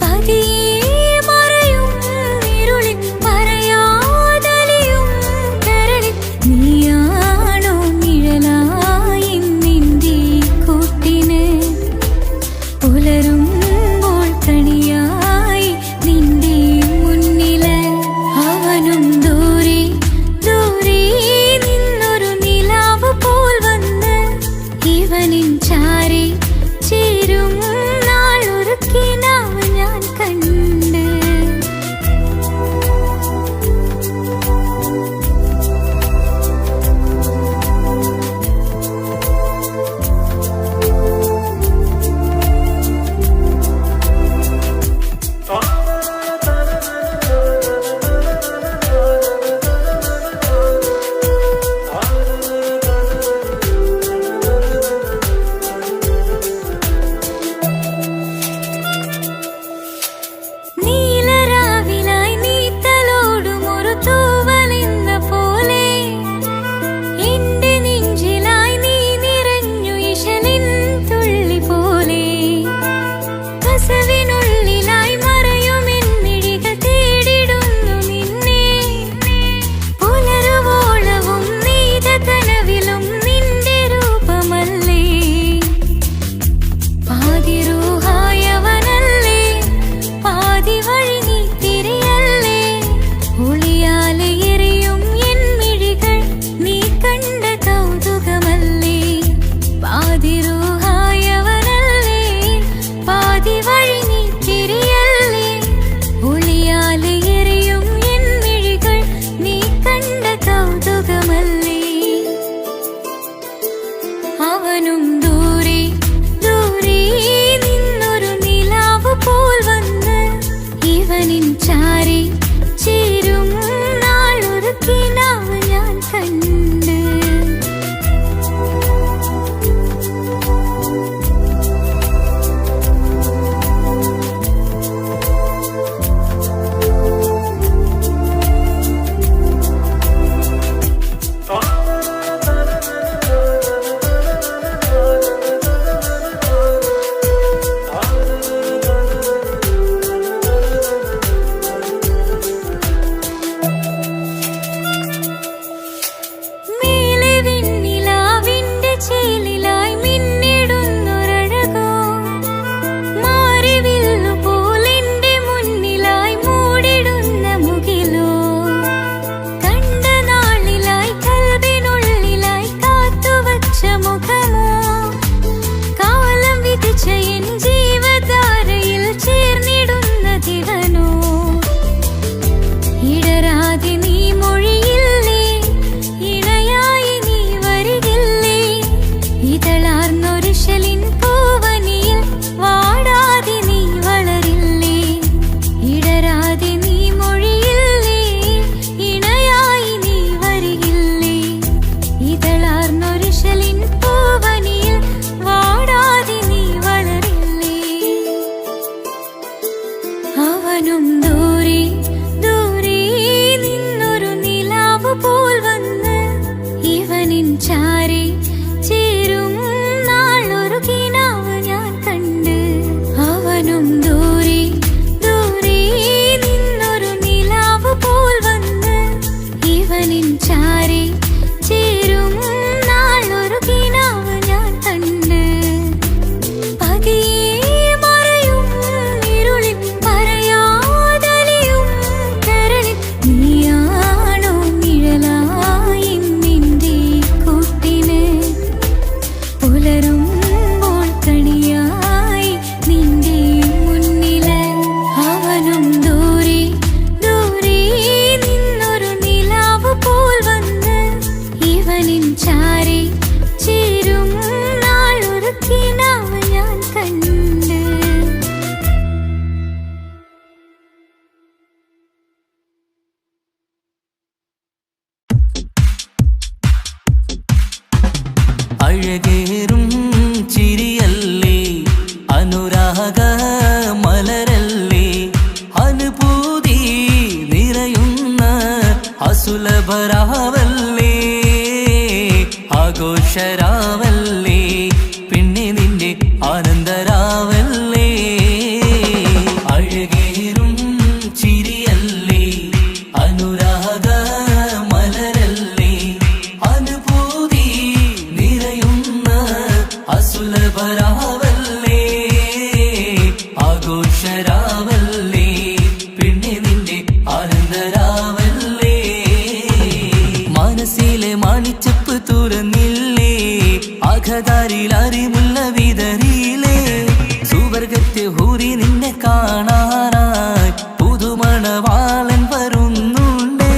പതിയെ മറയും ഇരുളിൽ പറയാതലിയും കരളിൽ, നീയാണോ നിഴലായി പുലരുമ്പോൾ കണിയായി നിന്റെ മുന്നില്. അവനും ദൂരെ ദൂരെ നിന്നൊരു നിലാവ് പോൽ വന്ന്, ഇവനിൻ ചാരി ചേരും നാളൊരു കിനാവ് ഞാൻ കണ്ട്. അവനും ദൂരെ ദൂരെ നിന്നൊരു നിലാവ് പോൽ വന്ന് ഇവനിൻ ചാരി ചേരും നാളൊരു കിനാവ് ഞാൻ കണ്ട്. അവനും ദൂരെ ദൂരെ നിന്നൊരു നിലാവ് പോൽ വന്ന് ഇവനിൻ ചാരി ചേരും നാളൊരു കിനാവ് ഞാൻ കണ്ട്. അവനും ദൂരെ ദൂരെ നിന്നൊരു നിലാവ് പോൽ വന്ന് ഇവനിൻ ചാരി ചേരും നാളൊരു കിനാവ് ഞാൻ കണ്ട്. അഴകേറും ചിരിയല്ലേ അനുരാഗ മലരല്ലേ അനുഭൂതി നിറയുന്ന അസുലഭരാവല്ലേ ആഘോഷരാവല്ലേ പിന്നെ നിന്റെ ആനന്ദരാവല്ലേ. അഴകേറും ചിരിയല്ലേ അനുരാഗ മലരല്ലേ അനുഭൂതി നിറയുന്ന അസുലഭരാവല്ലേ ആഘോഷരാവല്ലേ പിന്നെ നിന്റെ ആനന്ദരാവല്ലേ. മനസ്സിലെ മാണിച്ചപ്പ് തുറന്നില്ലേ അഘതാരിൽ അറിമുല്ല വിതറിയില്ലേ സുവർഗത്തെ ഹൂറി നിന്നെ കാണാനായി പുതുമണവാളൻ വരുന്നുണ്ടേ.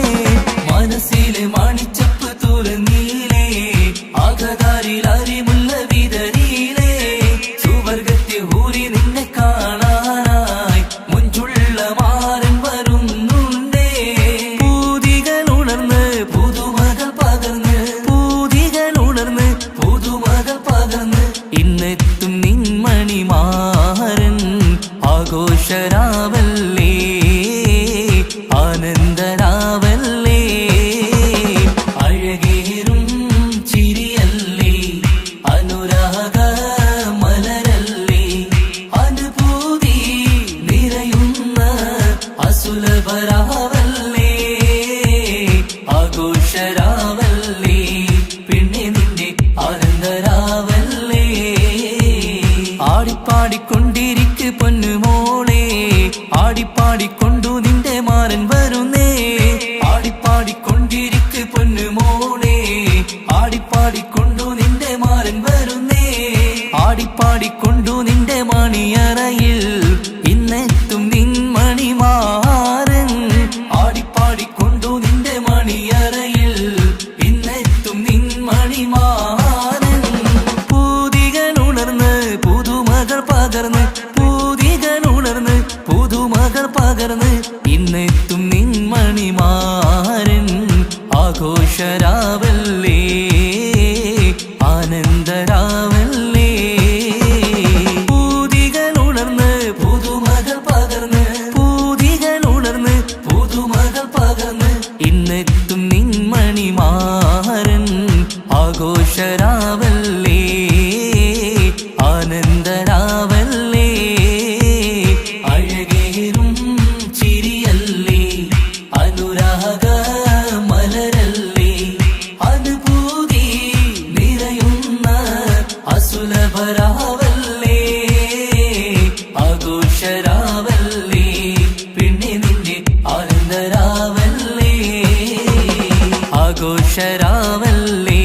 മനസ്സിലെ മാണിച്ചപ്പ് തുറന്നില്ലേ അഘതാരിൽ അറിമുല്ല വിതറിയില്ലേ സുവർഗത്തെ ഹൂറി നിന്നെ കാണാനായി മുഞ്ചുള്ള മാരൻ വരുന്നുണ്ടേ. പൂതികൾ ഉണർന്ന് പുതുമകൾ പകർന്ന് പൂതികൾ ഉണർന്ന് പുതുമകൾ പകർന്ന് ഇന്നെത്തും നിൻമണിമാരൻ ആഘോഷരാവല്ലേ ആനന്ദരാവല്ലേ. അഴകേറും ചിരിയല്ലേ അനുരാഗ മലരല്ലേ അനുഭൂതി നിറയുന്ന അസുലഭരാവല്ലേ ആഘോഷരാവല്ലേ പിന്നെ നിന്റെ ആനന്ദരാവല്ലേ. ആടിപ്പാടിക്കൊണ്ടിരിക്ക് പൊന്നുമോളെ ആടിപ്പാടിക്കൊണ്ടു നിന്റെ മാരൻ വരുന്നേ. ആടിപ്പാടിക്കൊണ്ടിരിക്ക് പൊന്നുമോളെ ആടിപ്പാടിക്കൊണ്ടു നിന്റെ മാരൻ വരുന്നേ. ആടിപ്പാടിക്കൊണ്ടു നിന്റെ മണിയറയിൽ ഇന്നെത്തും നിൻ മണിമാരൻ. ആടിപ്പാടിക്കൊണ്ടു നിന്റെ മണിയറയിൽ ഇന്നെത്തും നിൻ മണിമാരൻ. രാവല്ലേ ആനന്ദരാവല്ലേ അഴകേറും ചിരിയല്ലേ അനുരാഗ മലരല്ലേ അനുഭൂതി നിറയുന്ന അസുലഭരാവല്ലേ ആഘോഷരാവല്ലേ പിന്നെ നിന്റെ ആനന്ദരാവല്ലേ ആഘോഷരാവല്ലേ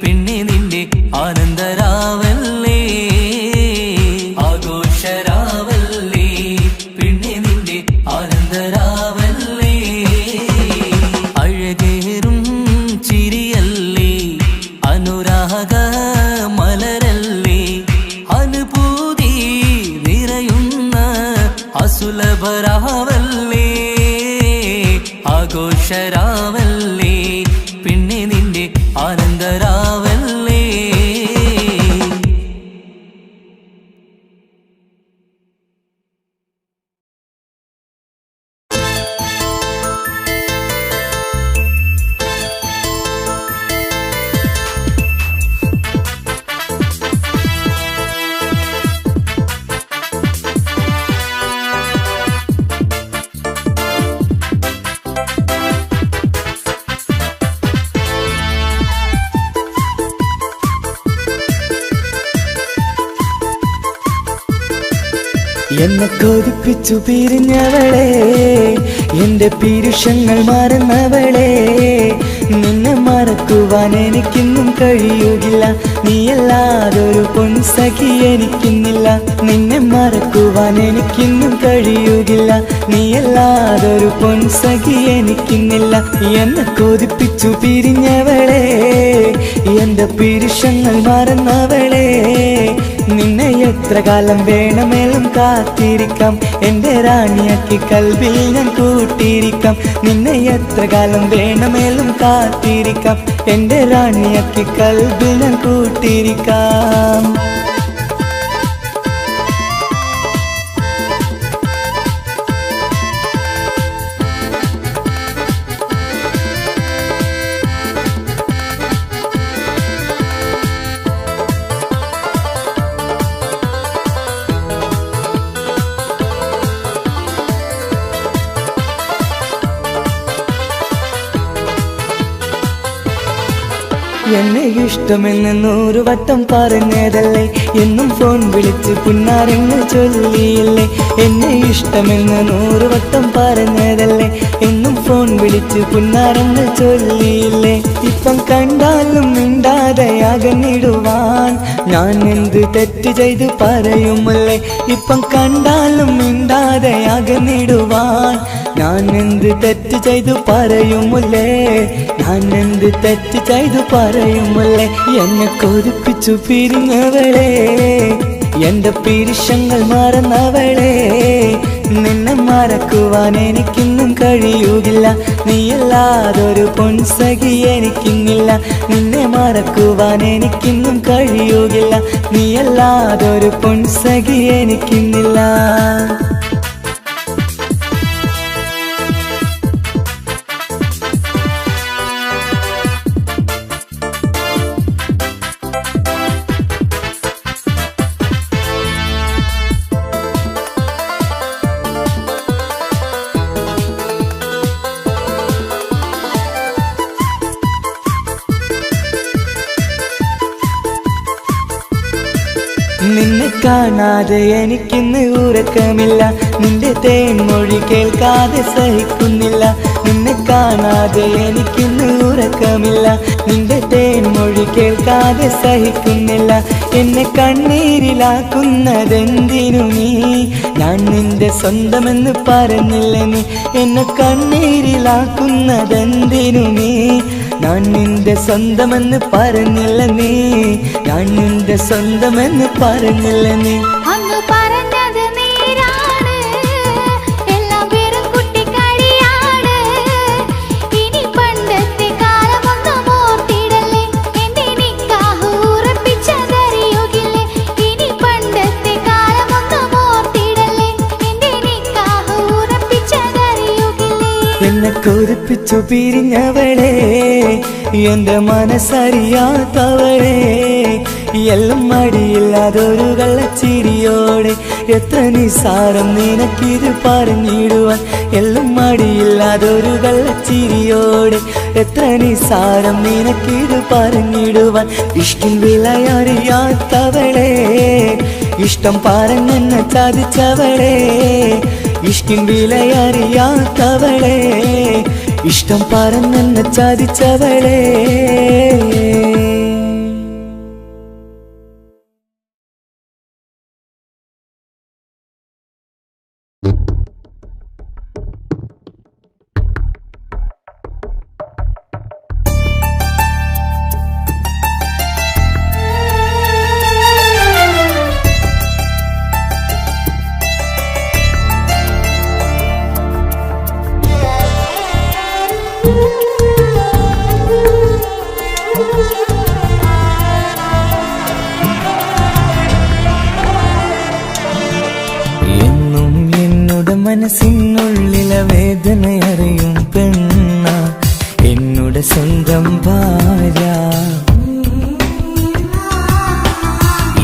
പിന്നെ നിന്റെ ആനന്ദരാവല്ലേ ആഘോഷരാവല്ലേ പിന്നെ നിന്റെ ആനന്ദരാവല്ലേ അഴകേറും ചിരിയല്ലേ അനുരാഗ മലരല്ലേ അനുഭൂതി നിറയുന്ന അസുലഭരാവല്ലേ ആഘോഷരാവല്ലേ പിന്നെ നിന്റെ ആനന്ദരാവല്ലേ എന്നെ കൊതിപ്പിച്ചു പിരിഞ്ഞവളെ എന്റെ പീരുഷങ്ങൾ മറന്നവളെ നിന്നെ മറക്കുവാൻ എനിക്കിന്നും കഴിയുകില്ല നീയല്ലാതൊരു പൊൻസഖി എനിക്കിന്നില്ല നിന്നെ മറക്കുവാൻ എനിക്കിന്നും കഴിയുകില്ല നീയല്ലാതൊരു പൊൻസഖി എനിക്കിന്നില്ല എന്നെ കൊതിപ്പിച്ചു പിരിഞ്ഞവളെ എന്റെ പീരുഷങ്ങൾ മറന്നവളെ നിന്നെ എത്ര കാലം വേണമെങ്കിലും കാത്തിരിക്കാം എന്റെ റാണിയാക്കി കൽവിൽ ഞാൻ കൂട്ടിയിരിക്കാം നിന്നെ എത്ര കാലം വേണമെങ്കിലും കാത്തിരിക്കാം എന്റെ റാണിയാക്കി കൽവിൽ ഞാൻ കൂട്ടിയിരിക്കാം എന്നെ ഇഷ്ടമെന്ന് 100 വട്ടം പറഞ്ഞതല്ലേ എന്നും ഫോൺ വിളിച്ച് പുന്നാരങ്ങൾ ചൊല്ലിയില്ലേ എന്നെ ഇഷ്ടമെന്ന് 100 വട്ടം പറഞ്ഞതല്ലേ എന്നും ഫോൺ വിളിച്ച് പുന്നാരങ്ങൾ ചൊല്ലിയില്ലേ ഇപ്പം കണ്ടാലും മിണ്ടാതെ അകന്നിടുവാൻ ഞാൻ എന്ത് തെറ്റ് ചെയ്ത് പറയുമല്ലേ ഇപ്പം കണ്ടാലും മിണ്ടാതെ അകന്നിടുവാൻ ഞാൻ എന്ത് തെറ്റ് ചെയ്തു പറയുമല്ലേ ഞാൻ എന്ത് തെറ്റ് ചെയ്തു പറയുമല്ലേ എന്നെ കൊതിപ്പിച്ചു പിരിഞ്ഞവളെ എന്റെ പീരുഷങ്ങൾ മറന്നവളെ നിന്നെ മറക്കുവാൻ എനിക്കിന്നും കഴിയുകില്ല നീയല്ലാതൊരു പൊൻസഖി എനിക്കിന്നില്ല നിന്നെ മറക്കുവാൻ എനിക്കിന്നും കഴിയുകില്ല നീയല്ലാതൊരു പൊൻസഖി എനിക്കിന്നില്ല നിന്നെ കാണാതെ എനിക്കിന്ന് ഉറക്കമില്ല നിന്റെ തേൻമൊഴി കേൾക്കാതെ സഹിക്കുന്നില്ല നിന്നെ കാണാതെ എനിക്കിന്ന് ഉറക്കമില്ല നിന്റെ തേൻമൊഴി കേൾക്കാതെ സഹിക്കുന്നില്ല എന്നെ കണ്ണീരിലാക്കുന്നതെന്തിനു നീ ഞാൻ നിന്റെ സ്വന്തമെന്ന് പറഞ്ഞില്ല നീ എന്നെ കണ്ണീരിലാക്കുന്നതെന്തിനു നീ ഞാൻ നിന്റെ സ്വന്തമെന്ന് പറഞ്ഞില്ല നീ ഞാൻ നിന്റെ സ്വന്തമെന്ന് പറഞ്ഞില്ല നീ അങ്ങ് പറഞ്ഞത് നേരാണ് എല്ലാം വെറും കുട്ടിക്കളിയാണ് ഇനി പണ്ടത്തെ കാലമൊന്നും ഓർത്തിടല്ലേ എന്റെ നിക്കാഹ് ഉറപ്പിച്ചതറിയുകില്ലേ ഇനി പണ്ടത്തെ കാലമൊന്നും ഓർത്തിടല്ലേ എന്റെ നിക്കാഹ് ഉറപ്പിച്ചതറിയുകില്ലേ എന്നെ കൊതിപ്പിച്ചു പിരിഞ്ഞവളെ എന്റെ മനസ്സറിയാത്തവളെ എല്ലാം മടിയില്ലാതൊരു കള്ളച്ചിരിയോടെ എത്ര നിസാരം നിനക്കിത് പറഞ്ഞിടുവാൻ എല്ലാം മടിയില്ലാതൊരു കള്ളച്ചിരിയോടെ എത്ര നിസാരം നിനക്കിത് പറഞ്ഞിടുവാൻ ഇഷ്ടിൻ വിലയറിയാത്തവളെ ഇഷ്ടം പറഞ്ഞെന്നെ ചതിച്ചവളെ ഇഷ്ടിൻ വിലയറിയാത്തവളെ ഇഷ്ടം പറഞ്ഞെന്നെ ചതിച്ചവളെ മനസ്സിനുള്ളിലെ വേദനയറിയും പെണ്ണ എന്നുടെ സ്വന്തം ഭാര്യ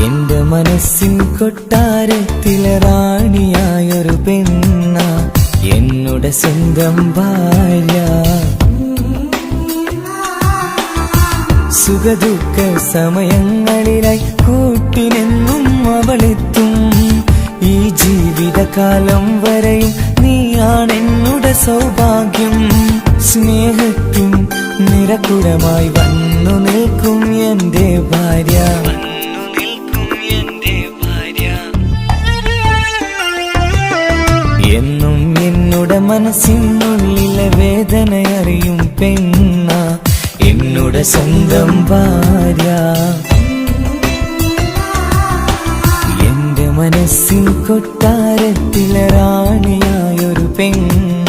എന്റെ മനസ്സിൻ കൊട്ടാരത്തിലെ റാണിയായൊരു പെണ്ണ എന്നുടെ സ്വന്തം ഭാര്യ സുഖദുഃഖ സമയങ്ങളിലായി കൂട്ടിനെന്നും അവളെത്തും ഈ ജീവിതകാലം വരെയും നീയാണെന്നുടെ സൗഭാഗ്യം സ്നേഹത്തിൻ നിറകുടമായി വന്നു നിൽക്കും എന്റെ ഭാര്യ എന്നും എന്നുടെ മനസ്സിനുള്ളിലെ വേദനയറിയും പെണ്ണ എന്നുടെ സ്വന്തം ഭാര്യ മനസ്സിൻ കൊട്ടാരത്തിലെ റാണിയായൊരു പെണ്ണ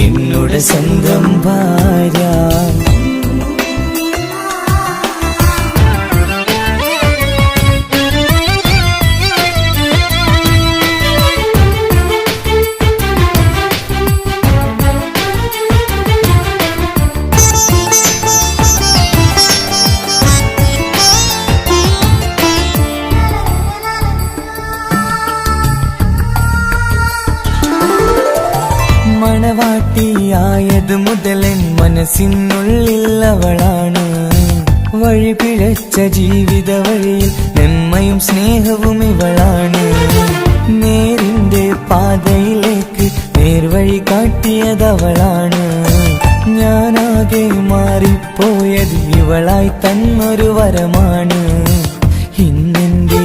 എന്നുടെ സ്വന്തം ഭാര്യ മണവാട്ടിയായത് മുതലൻ മനസ്സിനുള്ളിൽ അവളാണ് വഴി പിഴച്ച ജീവിത വഴിയിൽ നന്മയും സ്നേഹവും ഇവളാണ് നേരിന്റെ പാതയിലേക്ക് നേർവഴി കാട്ടിയതവളാണ് ഞാനാകെ മാറിപ്പോയത് ഇവളായി തന്നൊരു വരമാണ് ഇന്നെന്റെ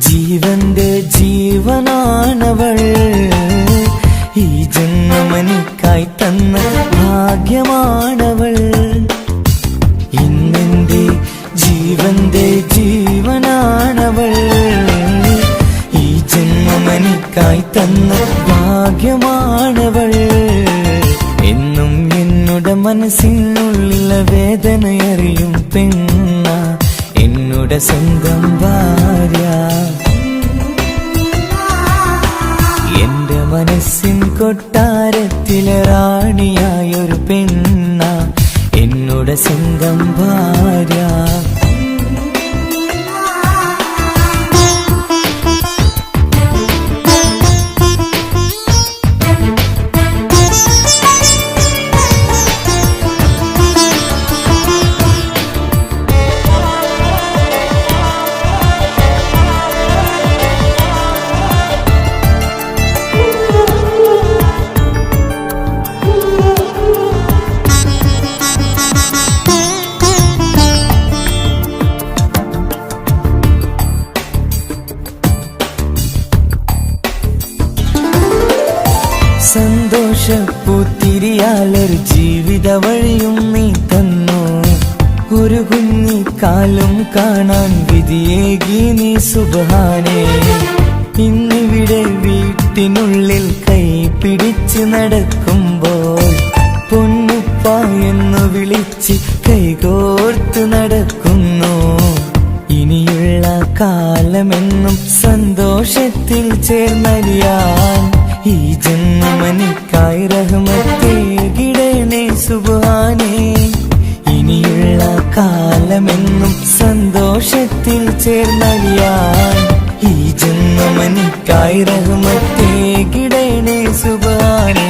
ജീവന്റെ ജീവനാണവൾ ഈ ജന്മമെനിക്കായി തന്ന ഭാഗ്യമാണവൾ ഇന്നെന്റെ ജീവന്റെ ജീവനാണവൾ ഈ ജന്മമെനിക്കായി തന്ന ഭാഗ്യമാണവൾ എന്നും എന്നുടെ മനസ്സിനുള്ളിലെ വേദനയറിയും പെണ്ണ എന്നുടെ സ്വന്തം ഭാര്യ എന്റെ മനസ്സിൻ കൊട്ടാരത്തിലെ റാണിയായൊരു പെണ്ണ എന്നുടെ സ്വന്തം ഭാര്യ സന്തോഷപ്പൂത്തിരിയാലൊരു ജീവിത വഴിയും നീ തന്നു ഒരു കുഞ്ഞിക്കാലും കാണാൻ വിധിയേകി നീ സുബ്ഹാനേ ഇന്നിവിടെ വീട്ടിനുള്ളിൽ കൈ പിടിച്ച് നടക്കുമ്പോൾ പൊന്നുപ്പ എന്ന് വിളിച്ച് കൈകോർത്ത് നടക്കുന്നു ഇനിയുള്ള കാലമെന്നും സന്തോഷത്തിൽ ചേർന്നലിയാൻ ഈ ജന്മമെനിക്കായി റഹ്മത്തേകിടണേ സുബ്ഹാനേ ഇനിയുള്ള കാലമെന്നും സന്തോഷത്തിൽ ചേർന്നറിയാൻ ഈ ജന്മമനിക്കായി റഹ്മത്തേ കിടണേ സുബ്ഹാനേ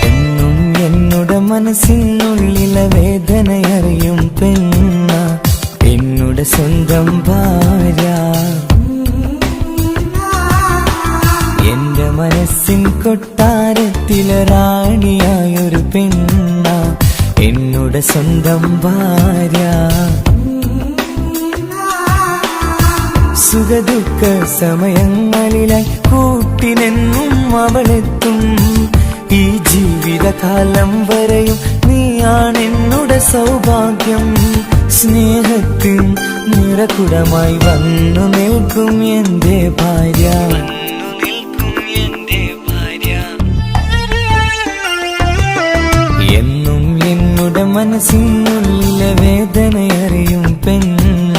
എന്നും എന്നുടെ മനസ്സിനുള്ളിലെ വേദനയറിയും പെണ്ണ എന്നുടെ സ്വന്തം ഭാര്യ എന്റെ മനസ്സിൻ കൊട്ടാരത്തിലെ റാണിയായൊരു പെണ്ണ എന്നുടെ സ്വന്തം ഭാര്യ സുഖദുഃഖ സമയങ്ങളിലായി കൂട്ടിനെന്നും അവളെത്തും ഈ ജീവിതകാലം വരെയും നീയാണെന്നുടെ സൗഭാഗ്യം സ്നേഹത്തിൻ നിറകുടമായി വന്നു നിൽക്കും എന്റെ ഭാര്യ എന്നും എന്നുടെ മനസ്സിനുള്ളിലെ വേദനയറിയും പെണ്ണ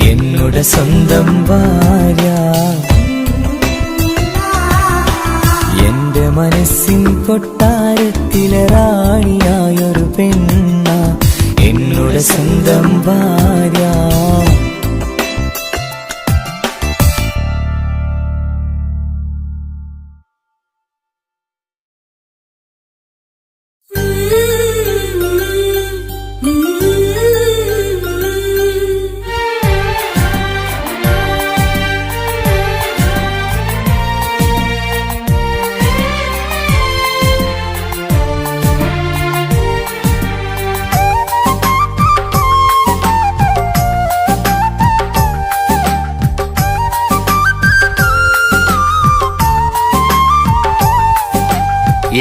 എന്നുടെ സ്വന്തം ഭാര്യ എന്റെ മനസ്സിൻ കൊട്ടാരത്തിലെ റാണിയായൊരു പെണ്ണ എന്നുടെ സ്വന്തം ഭാര്യ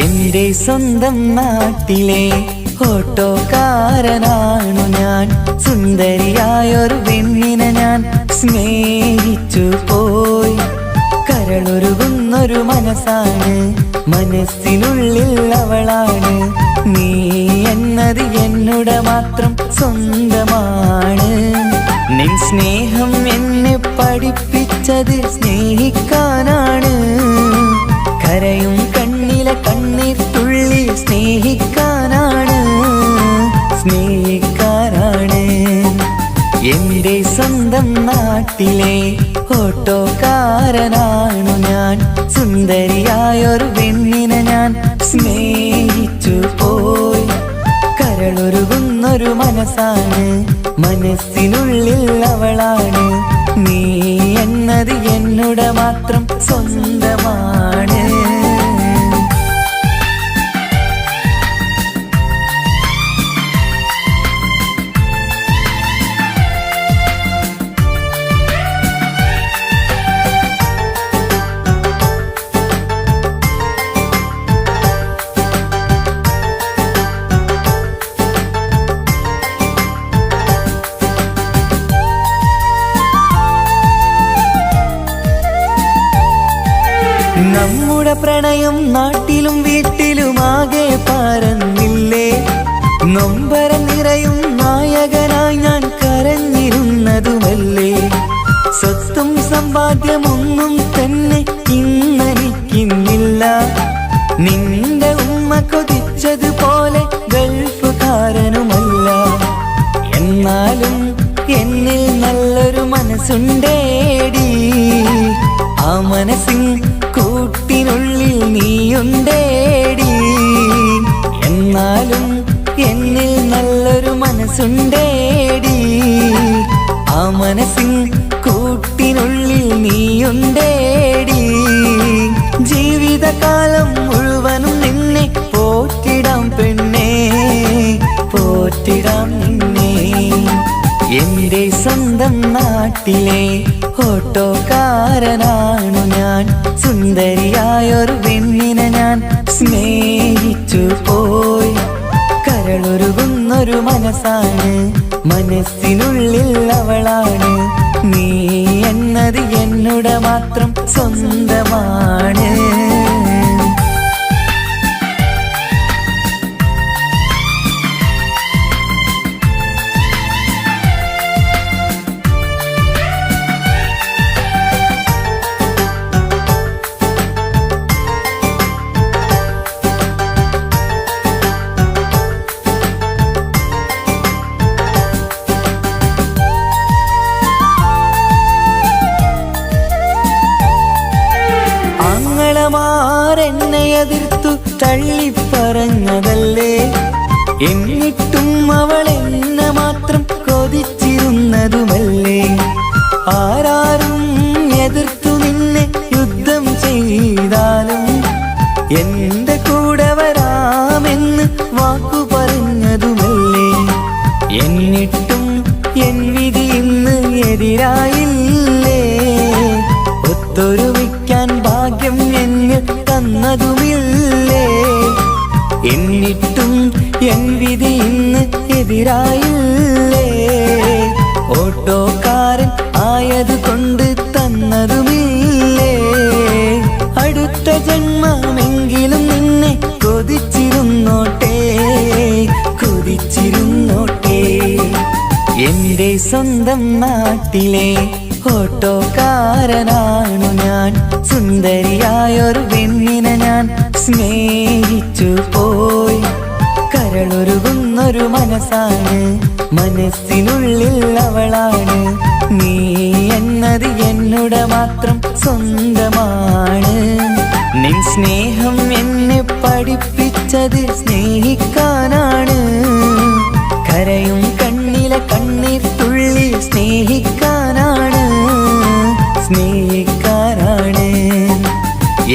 എന്റെ സ്വന്തം നാട്ടിലെ ഓട്ടോക്കാരനാണു ഞാൻ സുന്ദരിയായൊരു പെണ്ണിനെ ഞാൻ സ്നേഹിച്ചു പോയി കരളൊരുകുന്നൊരു മനസ്സാണ് മനസ്സിനുള്ളിൽ അവളാണ് നീ എന്നത് എന്നുടെ മാത്രം സ്വന്തമാണ് നിൻ സ്നേഹം എന്നെ പഠിപ്പിച്ചത് സ്നേഹിക്കാനാണ് കരയും കണ്ണിലെ കണ്ണീർ തുള്ളി സ്നേഹിക്കാനാണ് എന്റെ സ്വന്തം നാട്ടിലെ ഓട്ടോക്കാരനാണു ഞാൻ സുന്ദരിയായൊരു പെണ്ണിനെ ഞാൻ സ്നേഹിച്ചു പോയി കരളൊരുകുന്നൊരു മനസ്സാണ് മനസ്സിനുള്ളിൽ അവളാണ് നീ എന്നത് എന്നുടെ മാത്രം സ്വന്തമാണ് നമ്മുടെ പ്രണയം നാട്ടിലും വീട്ടിലുമാകെ പരന്നില്ലേ നൊമ്പര നിറയും നായകനായി ഞാൻ കരഞ്ഞിരുന്നതുമല്ലേ സ്വത്തും സമ്പാദ്യമൊന്നും തന്നെ ഇന്നെനിക്കിന്നില്ല നിന്റെ ഉമ്മ കൊതിച്ചതുപോലെ ഗൾഫുകാരനുമല്ല എന്നാലും എന്നിൽ നല്ലൊരു മനസ്സുണ്ടേടി ആ മനസ്സിൻ കൂട്ടിനുള്ളിൽ നീയുണ്ടേടി എന്നാലും എന്നിൽ നല്ലൊരു മനസ്സുണ്ടേടി ആ മനസ്സിൻ കൂട്ടിനുള്ളിൽ നീയുണ്ടേടി ജീവിതകാലം മുഴുവനും നിന്നെ പോറ്റിടാം പെണ്ണേ പോറ്റിടാം നിന്നെ എന്റെ സ്വന്തം നാട്ടിലെ ഓട്ടോക്കാരനാണു ഞാൻ സുന്ദരിയായൊരു പെണ്ണിനെ ഞാൻ സ്നേഹിച്ചു പോയി കരളൊരുകുന്നൊരു മനസ്സാണ് മനസ്സിനുള്ളിൽ അവളാണ് നീ എന്നത് എന്നുടെ മാത്രം സ്വന്തമാണ് എതിർത്തു തള്ളിപ്പറഞ്ഞതല്ലേ. എന്നിട്ടും അവൾ എന്നെ മാത്രം കൊതിച്ചിരുന്നതുമല്ലേ. ആരാരും എതിർത്തു നിന്നെ യുദ്ധം ചെയ്താലും എന്റെ കൂടെ വരാമെന്ന് വാക്കു പറഞ്ഞതുമല്ലേ. എന്നിട്ടും എൻ വിധി ഇന്ന് എതിരായില്ലേ. ഒത്തൊരുമിക്കാൻ ഭാഗ്യം എന്നെ തന്നതുമില്ലേ. എന്നിട്ടും എൻ വിധി ഇന്ന് എതിരായില്ലേ. ഓട്ടോക്കാരൻ ആയതുകൊണ്ട് തന്നതുമില്ലേ. അടുത്ത ജന്മമെങ്കിലും നിന്നെ കൊതിച്ചിരുന്നോട്ടെ, കൊതിച്ചിരുന്നോട്ടെ. എന്റെ സ്വന്തം നാട്ടിലെ ഓട്ടോക്കാരനാണു ഞാൻ. സുന്ദരിയായൊരു പെണ്ണിനെ ഞാൻ സ്നേഹിച്ചു പോയി. കരളൊരുകുന്നൊരു മനസ്സാണ്, മനസ്സിനുള്ളിൽ അവളാണ്. നീ എന്നത് എന്നുടെ മാത്രം സ്വന്തമാണ്. നിൻ സ്നേഹം എന്നെ പഠിപ്പിച്ചത് സ്നേഹിക്കാനാണ്. കരയും കണ്ണിലെ കണ്ണീർ തുള്ളി സ്നേഹിക്കാനാണ്, സ്നേഹിക്കാനാണ്.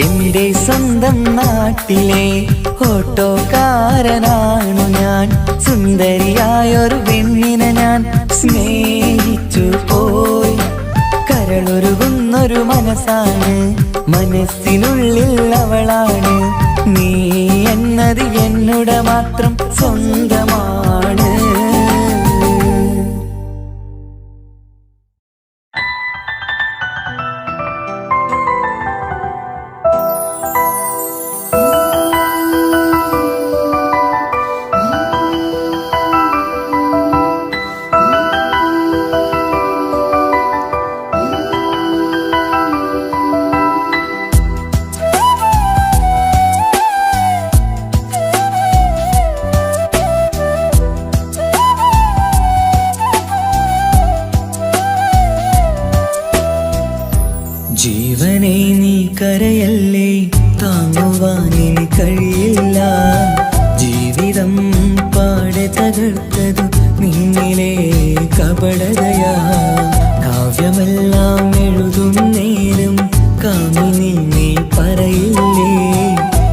എന്റെ സ്വന്തം നാട്ടിലെ ഓട്ടോക്കാരനാണു ഞാൻ. സുന്ദരിയായൊരു പെണ്ണിനെ ഞാൻ സ്നേഹിച്ചു പോയി. കരളൊരുകുന്നൊരു മനസ്സാണ്, മനസ്സിനുള്ളിൽ അവളാണ്. നീ എന്നത് എന്നുടെ മാത്രം സ്വന്തമാണ്. ജീവനെ നീ കരയല്ലേ, താങ്ങുവാനിനി കഴിയില്ല. ജീവിതം പാടെ തകർത്തതു നിന്നിലെ കപടതയാ. കാവ്യമെല്ലാം എഴുതും നേരം കാമിനി നീ പറയില്ലേ.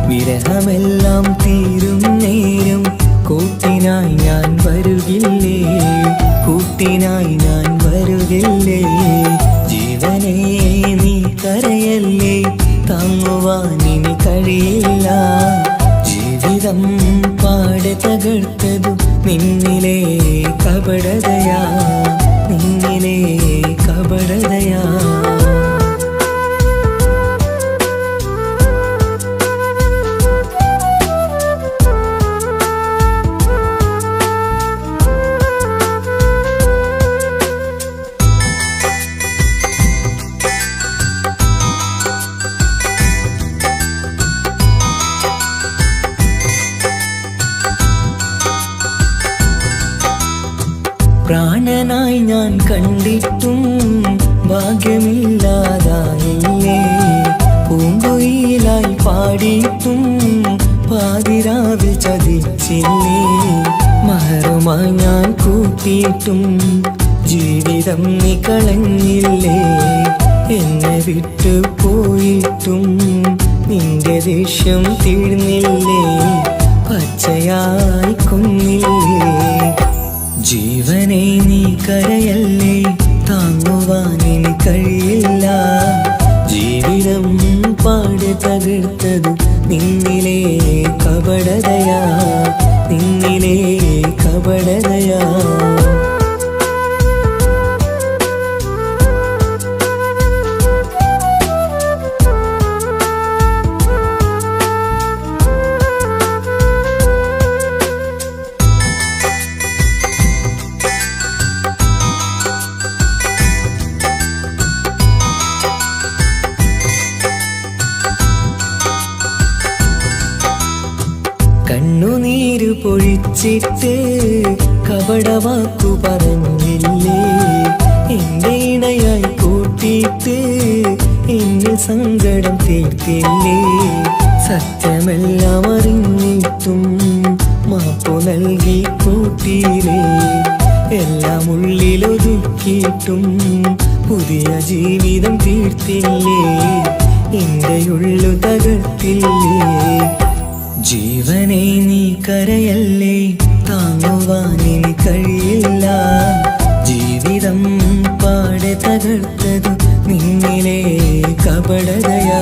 വിരഹമെല്ലാം തീരും നേരം കൂട്ടിനായി ഞാൻ വരുകില്ലേ, കൂട്ടിനായി ഞാൻ വരുകില്ലേ. ജീവനെ നീ കരയല്ലേ, താങ്ങുവാനിനി കഴിയില്ല. ജീവിതം പാടെ തകർത്തതു നിന്നിലെ കപടതയാ, നിന്നിലെ കപടതയാ. പ്രാണനായി ഞാൻ കണ്ടിട്ടും ഭാഗ്യമില്ലാതായില്ലേ. പൂങ്കുയിലായി പാടിയിട്ടും പാതിരാവിൽ ചതിച്ചില്ലേ. മഹറുമായി ഞാൻ കൂട്ടിയിട്ടും ജീവിതം നീ കളഞ്ഞില്ലേ. എന്നെ വിട്ടു പോയിട്ടും നിന്റെ ദേഷ്യം തീർന്നില്ലേ, പച്ചയായി കൊന്നില്ലേ. ജീവനെ നീ കരയല്ലേ, താങ്ങുവാനിനി കഴിയില്ല. ജീവിതം പാടെ തകർത്തത് നിന്നിലെ കപടതയാ, നിന്നിലെ കപടതയാ. കണ്ണുനീര് പൊഴിച്ചിട്ട് കപടവാക്കു പറഞ്ഞില്ലേ. എന്റെ ഇണയായി കൂട്ടിയിട്ട് എന്നിൽ സങ്കടം തീർത്തില്ലേ സത്യമെല്ലാം അറിഞ്ഞിട്ടും മാപ്പു നൽകി കൂട്ടിയില്ലേ എല്ലാം ഉള്ളിലൊതുക്കിയിട്ടും പുതിയ ജീവിതം തീർത്തില്ലേ എന്റെ ഉള്ളു തകർത്തില്ലേ ജീവനെ നീ കരയല്ലേ താങ്ങുവാനിനി കഴിയില്ല ജീവിതം പാടെ തകർത്തതു നിന്നിലെ കപടതയാ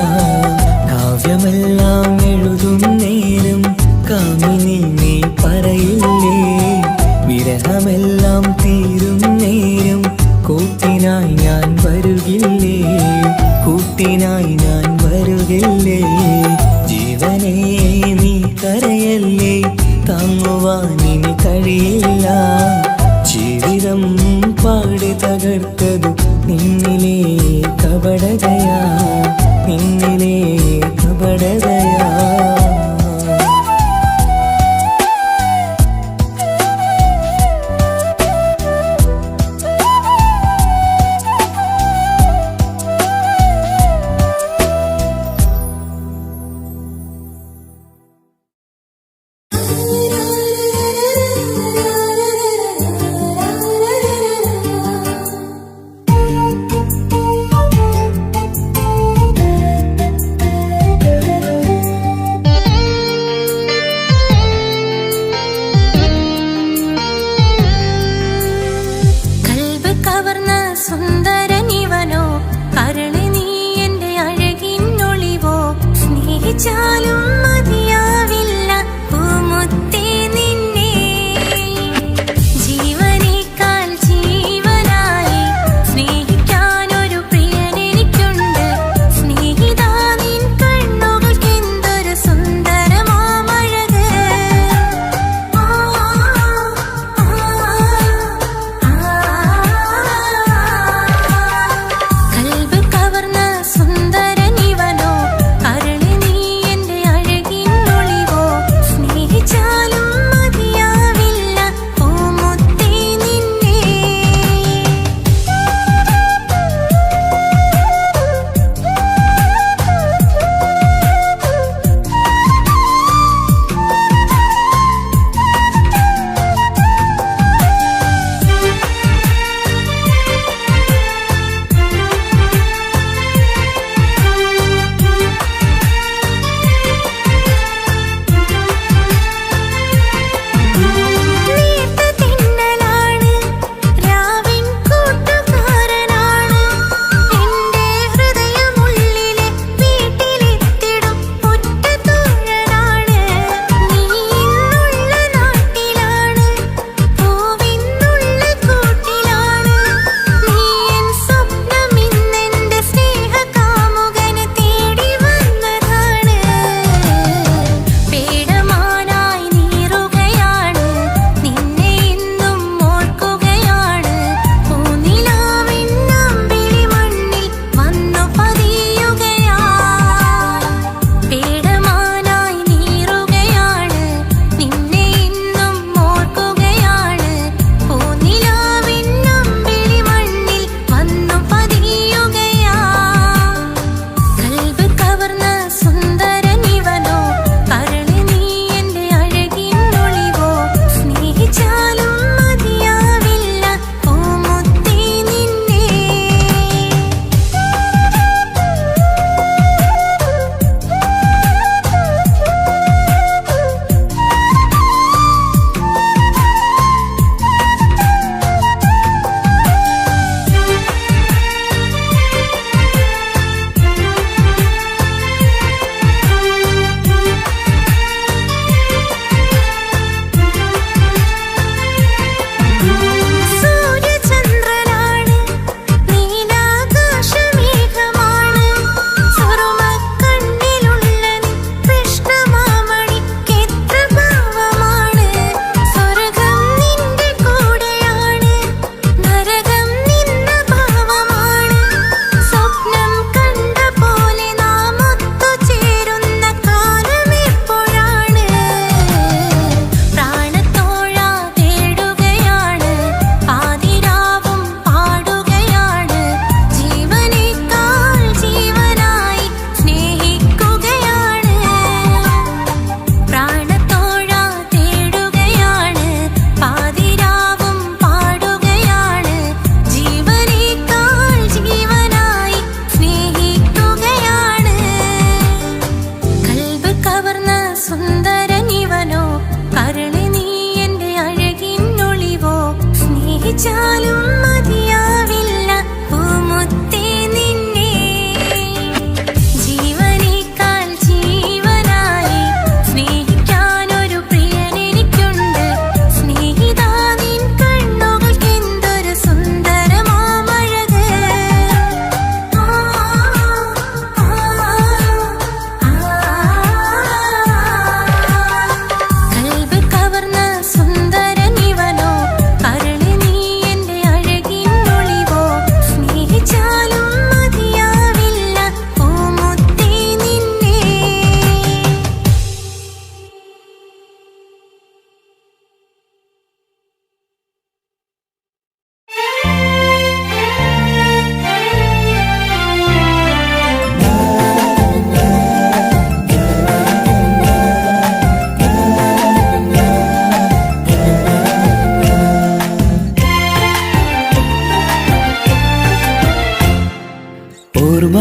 കാവ്യമെല്ലാം എഴുതും നേരം കാമിനി നീ പറയില്ലേ വിരഹമെല്ലാം തീരും നേരം കൂട്ടിനായി ഞാൻ വരുകില്ലേ കൂട്ടിനായി ഞാൻ വരുകില്ലേ ജീവനെ നീ കരയല്ലേ താങ്ങുവാനിനി കഴിയില്ല ജീവിതം പാടി തകർത്തതു നിന്നിലെ കപടതയാ നിന്നിലെ കപടതയാ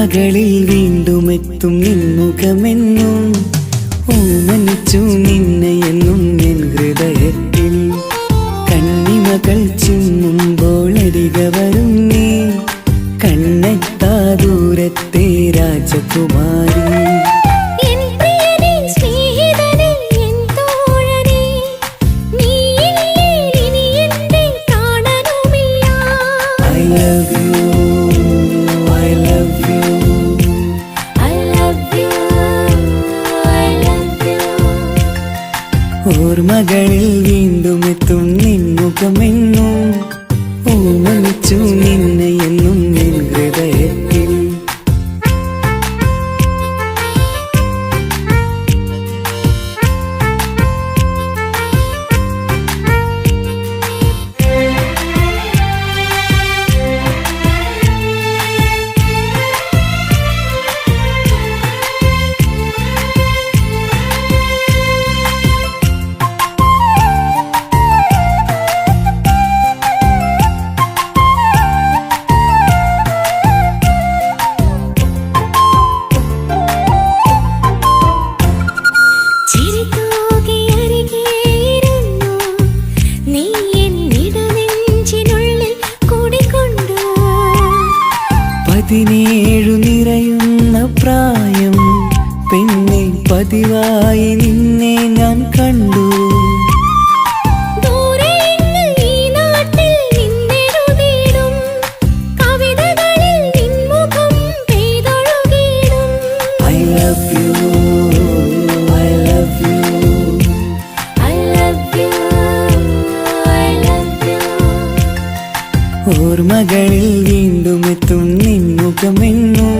ഓർമ്മകളിൽ വീണ്ടും എത്തും നിൻമുഖമെന്നും ഓമനിച്ചു നിന്നെ എന്നും എൻ ഹൃദയത്തിൽ കണ്ണിമകൾ ചിമ്മുമ്പോൾ അരികെ വരും നീ കണ്ണെത്താ ദൂരത്തെ രാജകുമാരി എൻ പ്രിയനേ സ്നേഹിതനേ എൻ തോഴനേ നീയില്ലേ ഇനി എന്നെ കാണാനുമില്ല I love you, I love you. I love you I love you ഓർമ്മകളിൽ വീണ്ടും എത്തും നിൻമുഖമെന്നും ഓമനിച്ചു നിന്നെ എന്നും എൻ ഹൃദയത്തിൽ ചിരിതൂകി അരികെയിരുന്നു നീ എന്നിടനെഞ്ചിനുള്ളിൽ കുടികൊണ്ടു 17 നിറയുന്ന പ്രായം പെണ്ണെ പതിവായി നിന്നെ ഞാൻ കണ്ടു ദൂരെയെങ്ങ് ഈ നാട്ടിൽ നിന്നെഴുതിയിടും കവിതകളിൽ നിൻമുഖം പെയ്തൊഴുകിയിടും I love you, I love you. I love you I love you ഓർമ്മകളിൽ വീണ്ടും എത്തും നിൻമുഖമെന്നും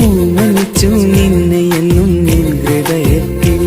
ഓമനിച്ചു നിന്നെ എന്നും എൻ ഹൃദയത്തിൽ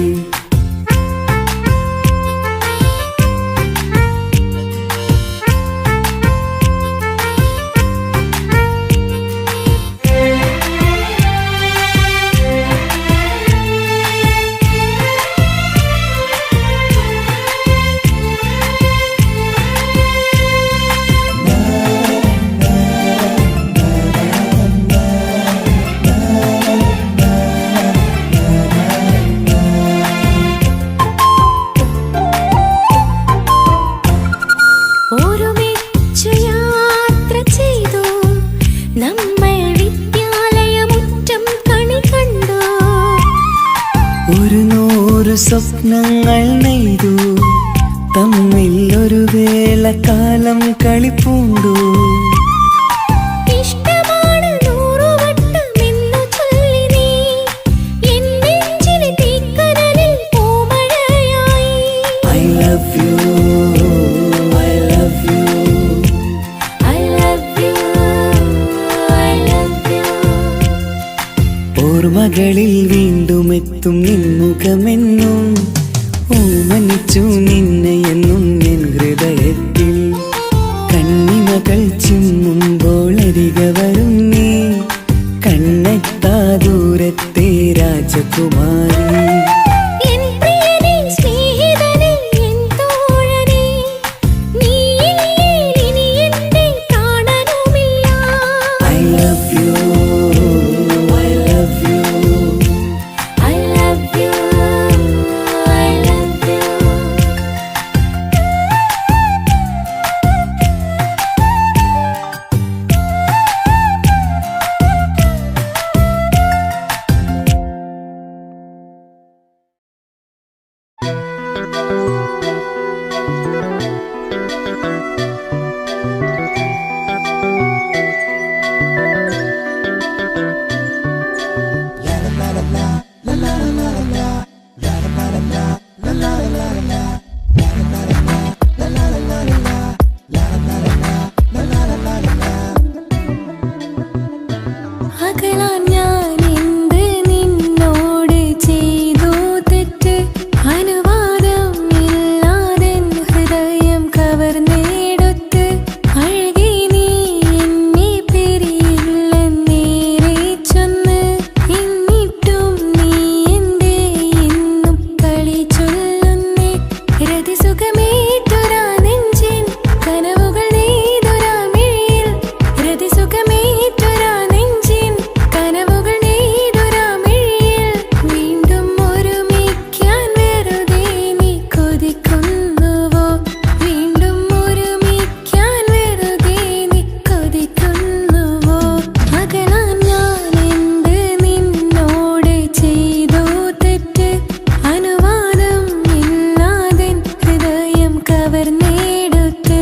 ഒരുമിച്ചു യാത്ര ചെയ്തു നമ്മൾ വിദ്യാലയമുറ്റം കണി കണ്ടു 100 സ്വപ്നങ്ങൾ നെയ്തു തമ്മിൽ ഒരു വേള കാലം കളിപ്പൂണ്ടു ഇഷ്ടമാണ് 100 വട്ടമെന്നു ചൊല്ലി നീ എൻ നെഞ്ചിലെ തീക്കനലിൽ പൂമഴയായി I love you, I love you. I love you I love you ഓർമ്മകളിൽ വീണ്ടും എത്തും നിൻമുഖമെന്നും ഓമനിച്ചു നിന്നെ എന്നും എൻ ഹൃദയത്തിൽ കണ്ണിമകൾ ചിമ്മുമ്പോൾ അരികെ വരും നീ കണ്ണെത്താ ദൂരത്തെ രാജകുമാരി എൻ പ്രിയനേ സ്നേഹിതനേ എൻ തോഴനേ നീയില്ലേ ഇനി എന്നെ കാണാനുമില്ല I love you, I love you. I love you I love you കവർന്നെടുത്ത്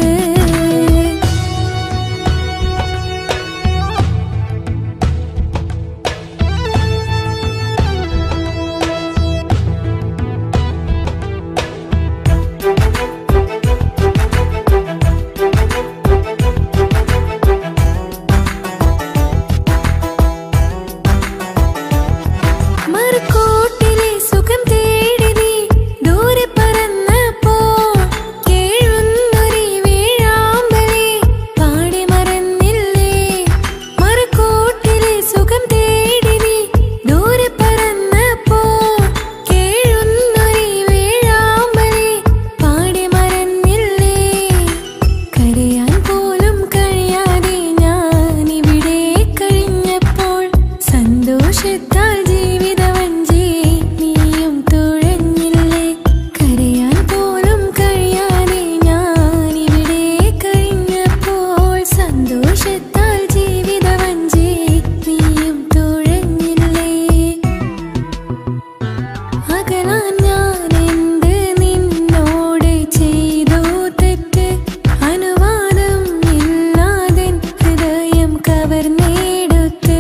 മറുകോട്ടിലെ സുഖം തേടി നീ ദൂരെ പറന്നപ്പോൾ കേഴുന്നൊരു വേഴാമ്പലേ പാടി മറന്നില്ലേ. മറുകോട്ടിലെ സുഖം തേടി നീ ദൂരെ പറന്നപ്പോൾ കേഴുന്നൊരു വേഴാമ്പലേ പാടി മറന്നില്ലേ. കരയാൻ പോലും കഴിയാതെ ഞാൻ ഇവിടെ കഴിഞ്ഞപ്പോൾ സന്തോഷത്താൽ ജീവിതവഞ്ചി നീയും തുഴഞ്ഞില്ലേ. കരയാൻ പോലും കഴിയാതെ ഞാൻ ഇവിടെ കഴിഞ്ഞപ്പോൾ സന്തോഷത്താൽ ജീവിതവഞ്ചി നീയും തുഴഞ്ഞില്ലേ. അകലാൻ ഞാൻ എന്ത് നിന്നോട് ചെയ്തു തെറ്റ് അനുവാദം ഇല്ലാതെ ഹൃദയം കവർന്നെടുത്ത്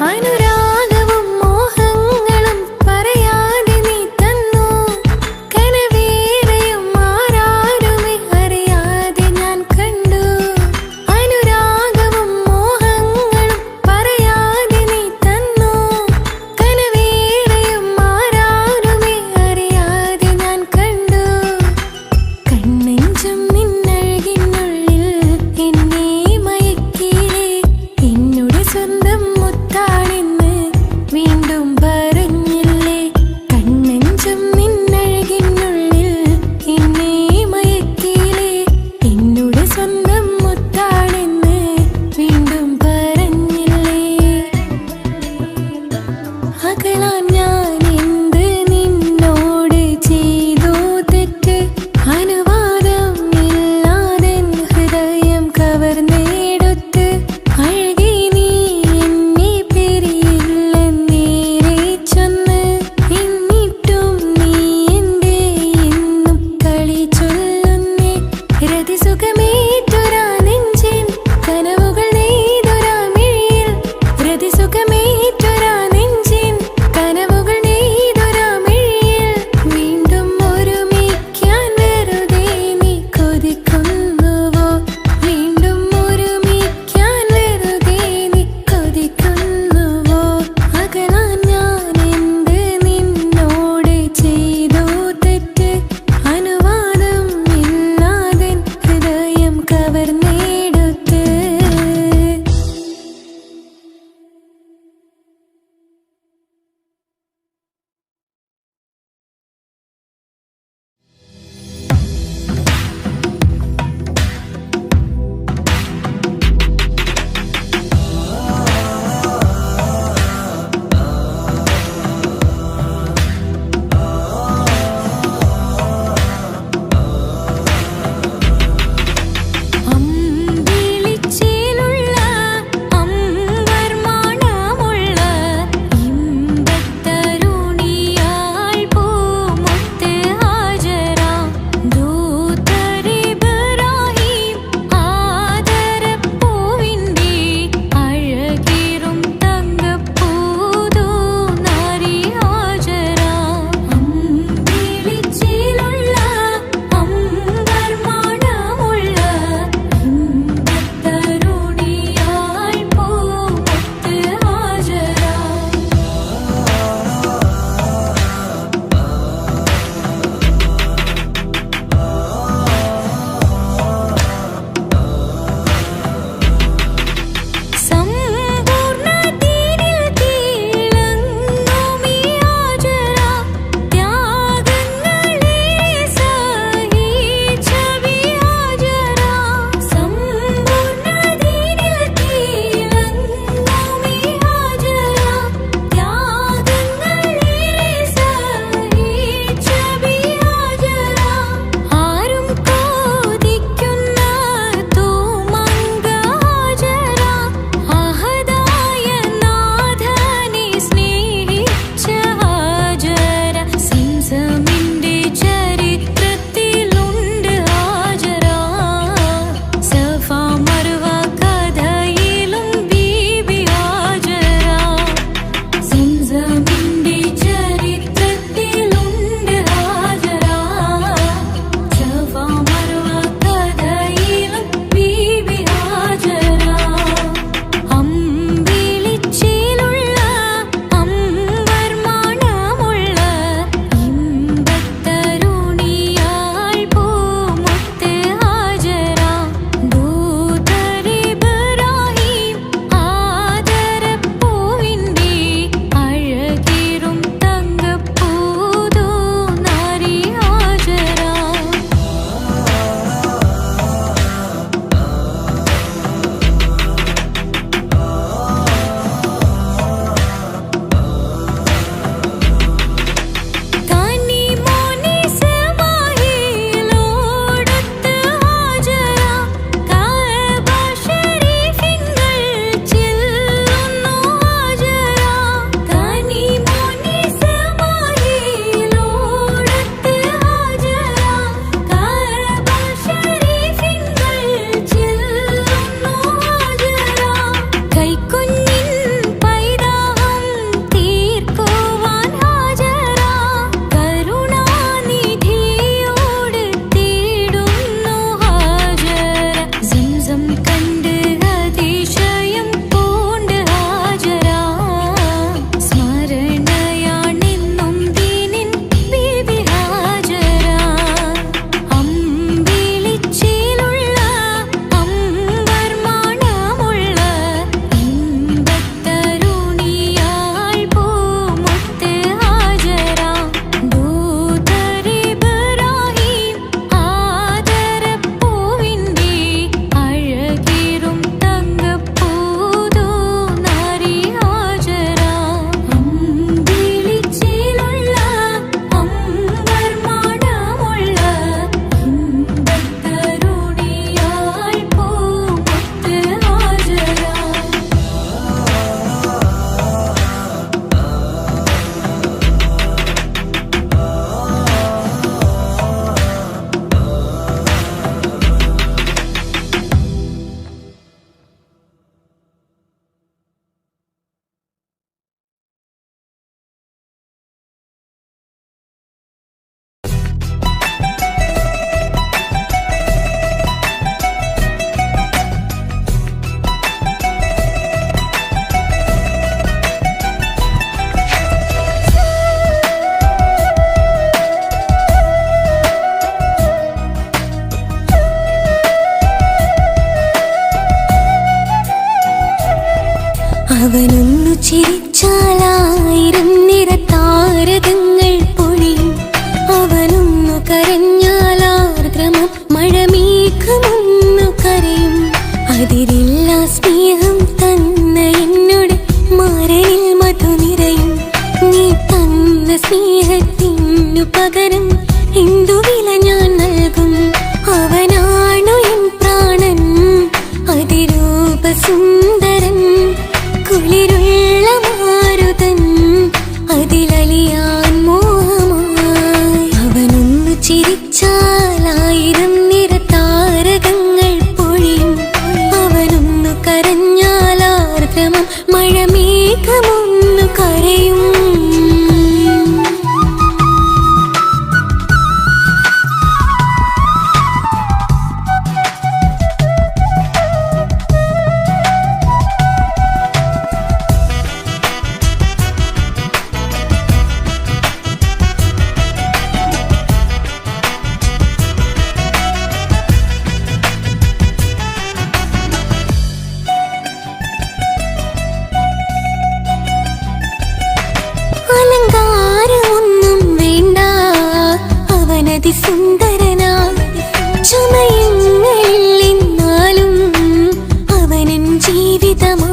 അനുരാഗവും മോഹങ്ങളും പറയാതെ നീ തന്നു. കനവേറെയും ആരാരുമേ അറിയാതെ ഞാൻ കണ്ടു. അനുരാഗവും മോഹങ്ങളും പറയാതെ നീ തന്നു. കനവേറെയും ആരാരുമേ അറിയാതെ ഞാൻ കണ്ടു. കണ്ണെഞ്ചും നിന്നഴകിനുള്ളിൽ എന്നെ മയക്കിയില്ലേ. എന്നുടെ സ്വന്തം മുത്താണെന്ന് വീണ്ടും പറഞ്ഞില്ലേ. കണ്ണെഞ്ചും നിന്നഴകിനുള്ളിൽ എന്നെ മയക്കിയില്ലേ. എന്നുടെ സ്വന്തം മുത്താണെന്ന് വീണ്ടും പറഞ്ഞില്ലേ. അകലാൻ ഞാൻ എന്ത് നിന്നോട് ചെയ്തു തെറ്റ് അനുവാദം ഇല്ലാതെ ഹൃദയം കവർന്നെടുത്ത് അഴകി നീ എന്നെ പിരിയില്ലെന്നേറെ ചൊന്ന്. എന്നിട്ടും നീ എന്റെ എന്നും കളി ചൊല്ലുന്നേ. രതിസുഖമേറ്റൊരാ നെഞ്ചിൻ കനവുകൾ നെയ്തൊരാ മിഴിയിൽ. രതിസുഖമേറ്റൊരാ നെഞ്ചിൻ കനവുകൾ സ്നേഹത്തിനു പകരം എന്തു വില ഞാൻ നൽകും? അവനാണു എൻ പ്രാണൻ, അതിരൂപസുന്ദരൻ, കുളിരുള്ള മാരുതൻ, അതിലലിയാൻ മോഹമായി. അവനൊന്നു ചിരിച്ചാൽ 1000 നിറതാരകങ്ങൾ പൊഴിയും. അവനൊന്നു കരഞ്ഞാൽ ആർദ്രമം മഴമേഘമൊന്നു കരയും. അലങ്കാരമൊന്നും വേണ്ട, അവനതിസുന്ദരനാ. ചമയങ്ങളിൽ എന്നാലും അവനൻ ജീവിതമാ.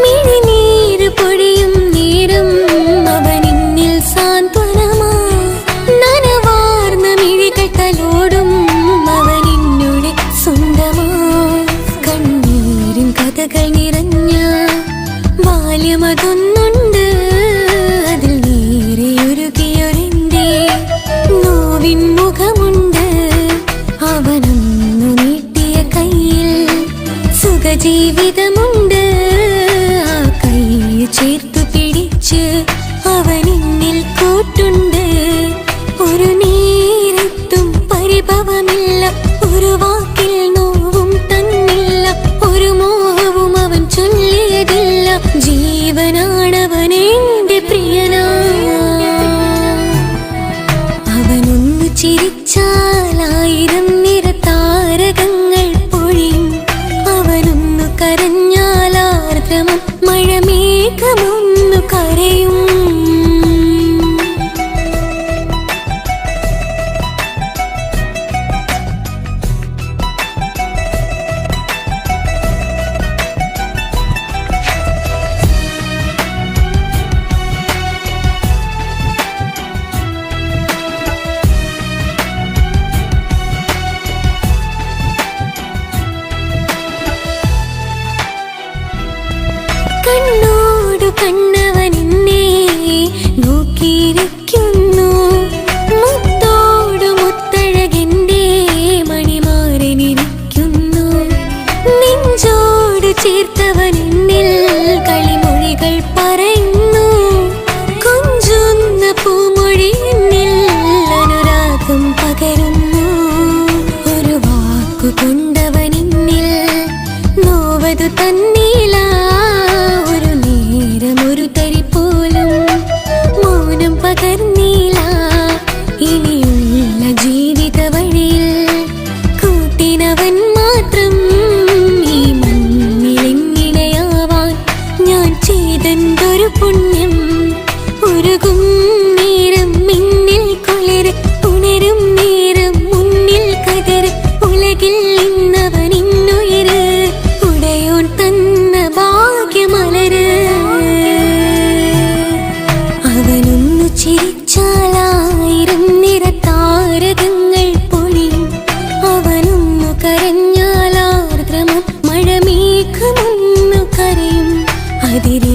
മിഴിനീര് പൊഴിയും നേരം അവനെന്നിൽ സാന്ത്വനമാ. നനവാർന്ന മിഴികൾ തലോടും അവനെന്നുടെ സ്വന്തമാ. കണ്ണീരിൻ കഥകൾ നിറഞ്ഞ ബാല്യമതൊന്നുണ്ട്, അതിൽ നീരെയൊരുകിയൊരെന്റെ നോവിൻ മുഖമുണ്ട്. അവനൊന്നു നീട്ടിയ കയ്യിൽ സുഖജീവിതമുണ്ട്. ആ കൈ ചേർത്തു പിടിച്ച് അവനെന്നിൽ കൂട്ടുണ്ട്. ഒരു നേരത്തും പരിഭവമില്ല, ഒരു വാക്കിൽ നോവും തന്നില്ല, ഒരു മോഹവും അവൻ ചൊല്ലിയതില്ല. ജീവനാണവനെന്റെ പ്രിയനാ. അവനൊന്നു ചിരിച്ചാൽ 1000 നിറതാരകങ്ങൾ പൊഴിയും. അവനൊന്നു കരഞ്ഞാൽ ആർദ്രമം മഴമേഘമൊന്നു കരയും. കണ്ണോടു കണ്ണവനെന്നെ നോക്കിയിരിക്കുന്നു. മുത്തോടു മുത്തഴകെന്റെ മണിമാരനിരിക്കുന്നു. നെഞ്ചോട് ചേർത്തവനെന്നിൽ കളിമൊഴികൾ പറയുന്നു. കൊഞ്ചുന്ന പൂമൊഴി എന്നിൽ അനുരാഗം പകരുന്നു. ഒരു വാക്കു കൊണ്ടവനെന്നിൽ നോവതു തന്നില്ല. ഒരു നേരമൊരു തരി പോലും മൗനം പകർന്നില്ല. ഇനിയുള്ള ജീവിത വഴിയിൽ കൂട്ടിനവൻ മാത്രം. ഈ മണ്ണിലെങ്ങിനെയാവാൻ ഞാൻ ചെയ്തെന്തൊരു പുണ്യം. ഉരുകും നേരം മിന്നിൽ കുളിര്, ഉണരും നേരം മുന്നിൽ കതിര്. ഉലകിൽ ഇന്നവൻ ഇന്നുയിര്, ഉടയോൻ തന്ന ഭാഗ്യമലര്. അവനൊന്നു ചിരിച്ചാൽ 1000 നിറതാരകങ്ങൾ പൊഴിയും. അവനൊന്നു കരഞ്ഞാൽ ആർദ്രമം മഴമേഘമൊന്നു കരയും. അതിൽ